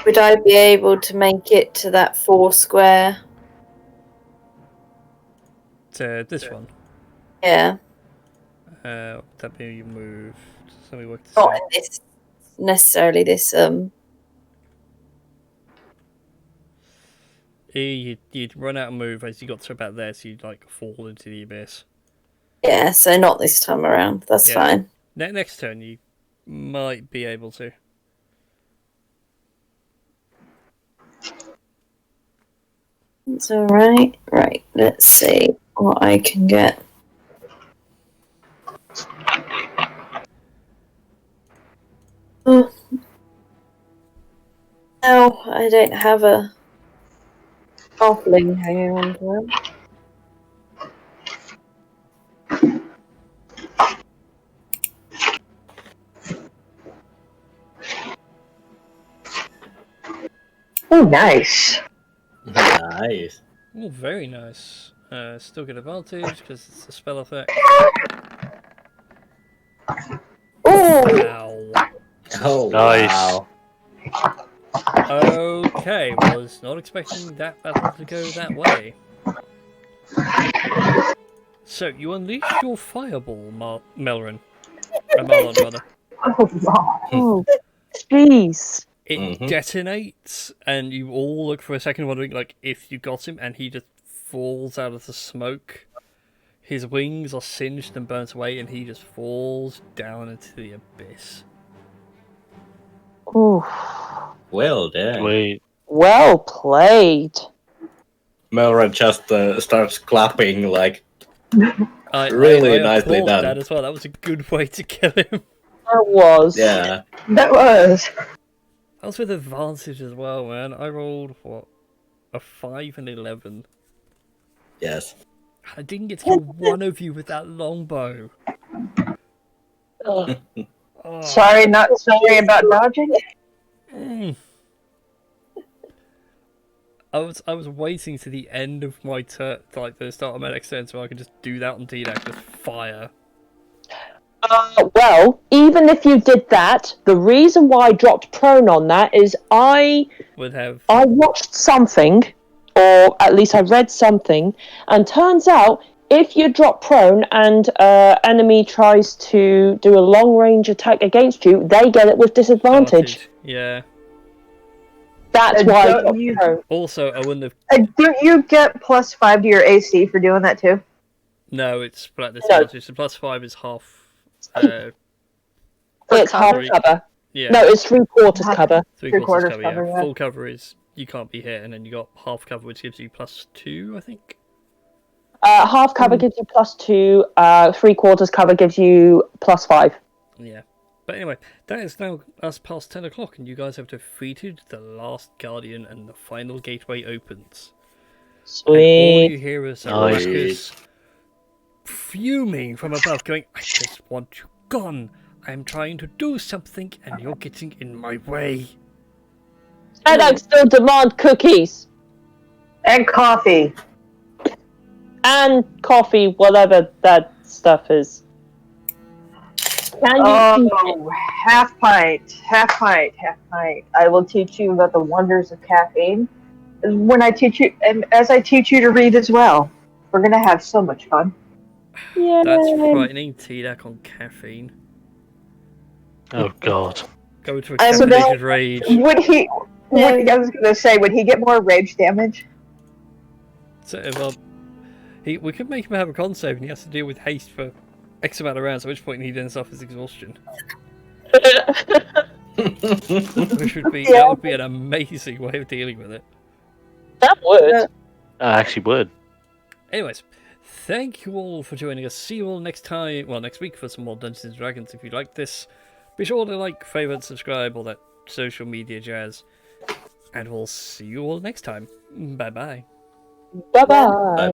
Would I be able to make it to that 4 square? To this one? Yeah. That be you move. So we work this Not out. in this, necessarily this, You'd run out and move as you got to about there, so you'd fall into the abyss. Yeah, so not this time around. That's fine. Next turn you might be able to. It's alright. Right, let's see what I can get. Oh. No, I don't have a halfling hanging on to them. Oh, nice. Nice. Oh, very nice. Still get advantage because it's a spell effect. Oh! Wow. Oh, Nice. wow. Okay, was not expecting that battle to go that way. So, you unleash your fireball, Melrin. Marlon, rather. Oh, jeez. It detonates, and you all look for a second wondering, if you got him, and he just falls out of the smoke. His wings are singed and burnt away, and he just falls down into the abyss. Ooh. Well done. Wait. Well played. Melra just starts clapping like I really nicely applaud done. that as well. That was a good way to kill him. That was. Yeah. That was. That was with advantage as well, man. I rolled, what, a 5 and 11. Yes. I didn't get to kill one of you with that longbow. Ugh. Oh. Sorry, not sorry about dodging. Mm. I was waiting to the end of my turn, like the start of my next turn, so I could just do that on TDAC with fire. Well, even if you did that, the reason why I dropped prone on that is I watched something, or at least I read something, and turns out if you drop prone and enemy tries to do a long range attack against you, they get it with disadvantage. Yeah. That's why I dropped prone. Also, I wouldn't have. Don't you get +5 to your AC for doing that too? No, it's flat disadvantage. The +5 is half. It's half cover. Yeah. No, it's 3/4 cover. Three-quarters cover, yeah. yeah. Full cover is you can't be hit, and then you got half cover, which gives you +2, I think. Half cover gives you +2. 3/4 cover gives you +5. Yeah. But anyway, that is now us past 10 o'clock, and you guys have defeated the last Guardian, and the final gateway opens. And all Sweet. you hear is Nice. Marcus fuming from above, going, I just want you gone. I'm trying to do something, and you're getting in my way. And I still demand cookies. And coffee. And coffee, whatever that stuff is. Can you Oh, half pint. I will teach you about the wonders of caffeine. When I teach you, and as I teach you to read as well. We're gonna have so much fun. Yay. That's frightening. TDAC on caffeine. Oh god. Go to a So caffeinated rage. Would he? I was gonna say, would he get more rage damage? So, well, we could make him have a con save, and he has to deal with haste for X amount of rounds, at which point he then suffers exhaustion. Which would be that would be an amazing way of dealing with it. That would. I actually would. Anyways, thank you all for joining us. See you all next time, well, next week for some more Dungeons and Dragons. If you like this, be sure to like, favorite, subscribe, all that social media jazz. And we'll see you all next time. Bye bye. Bye bye.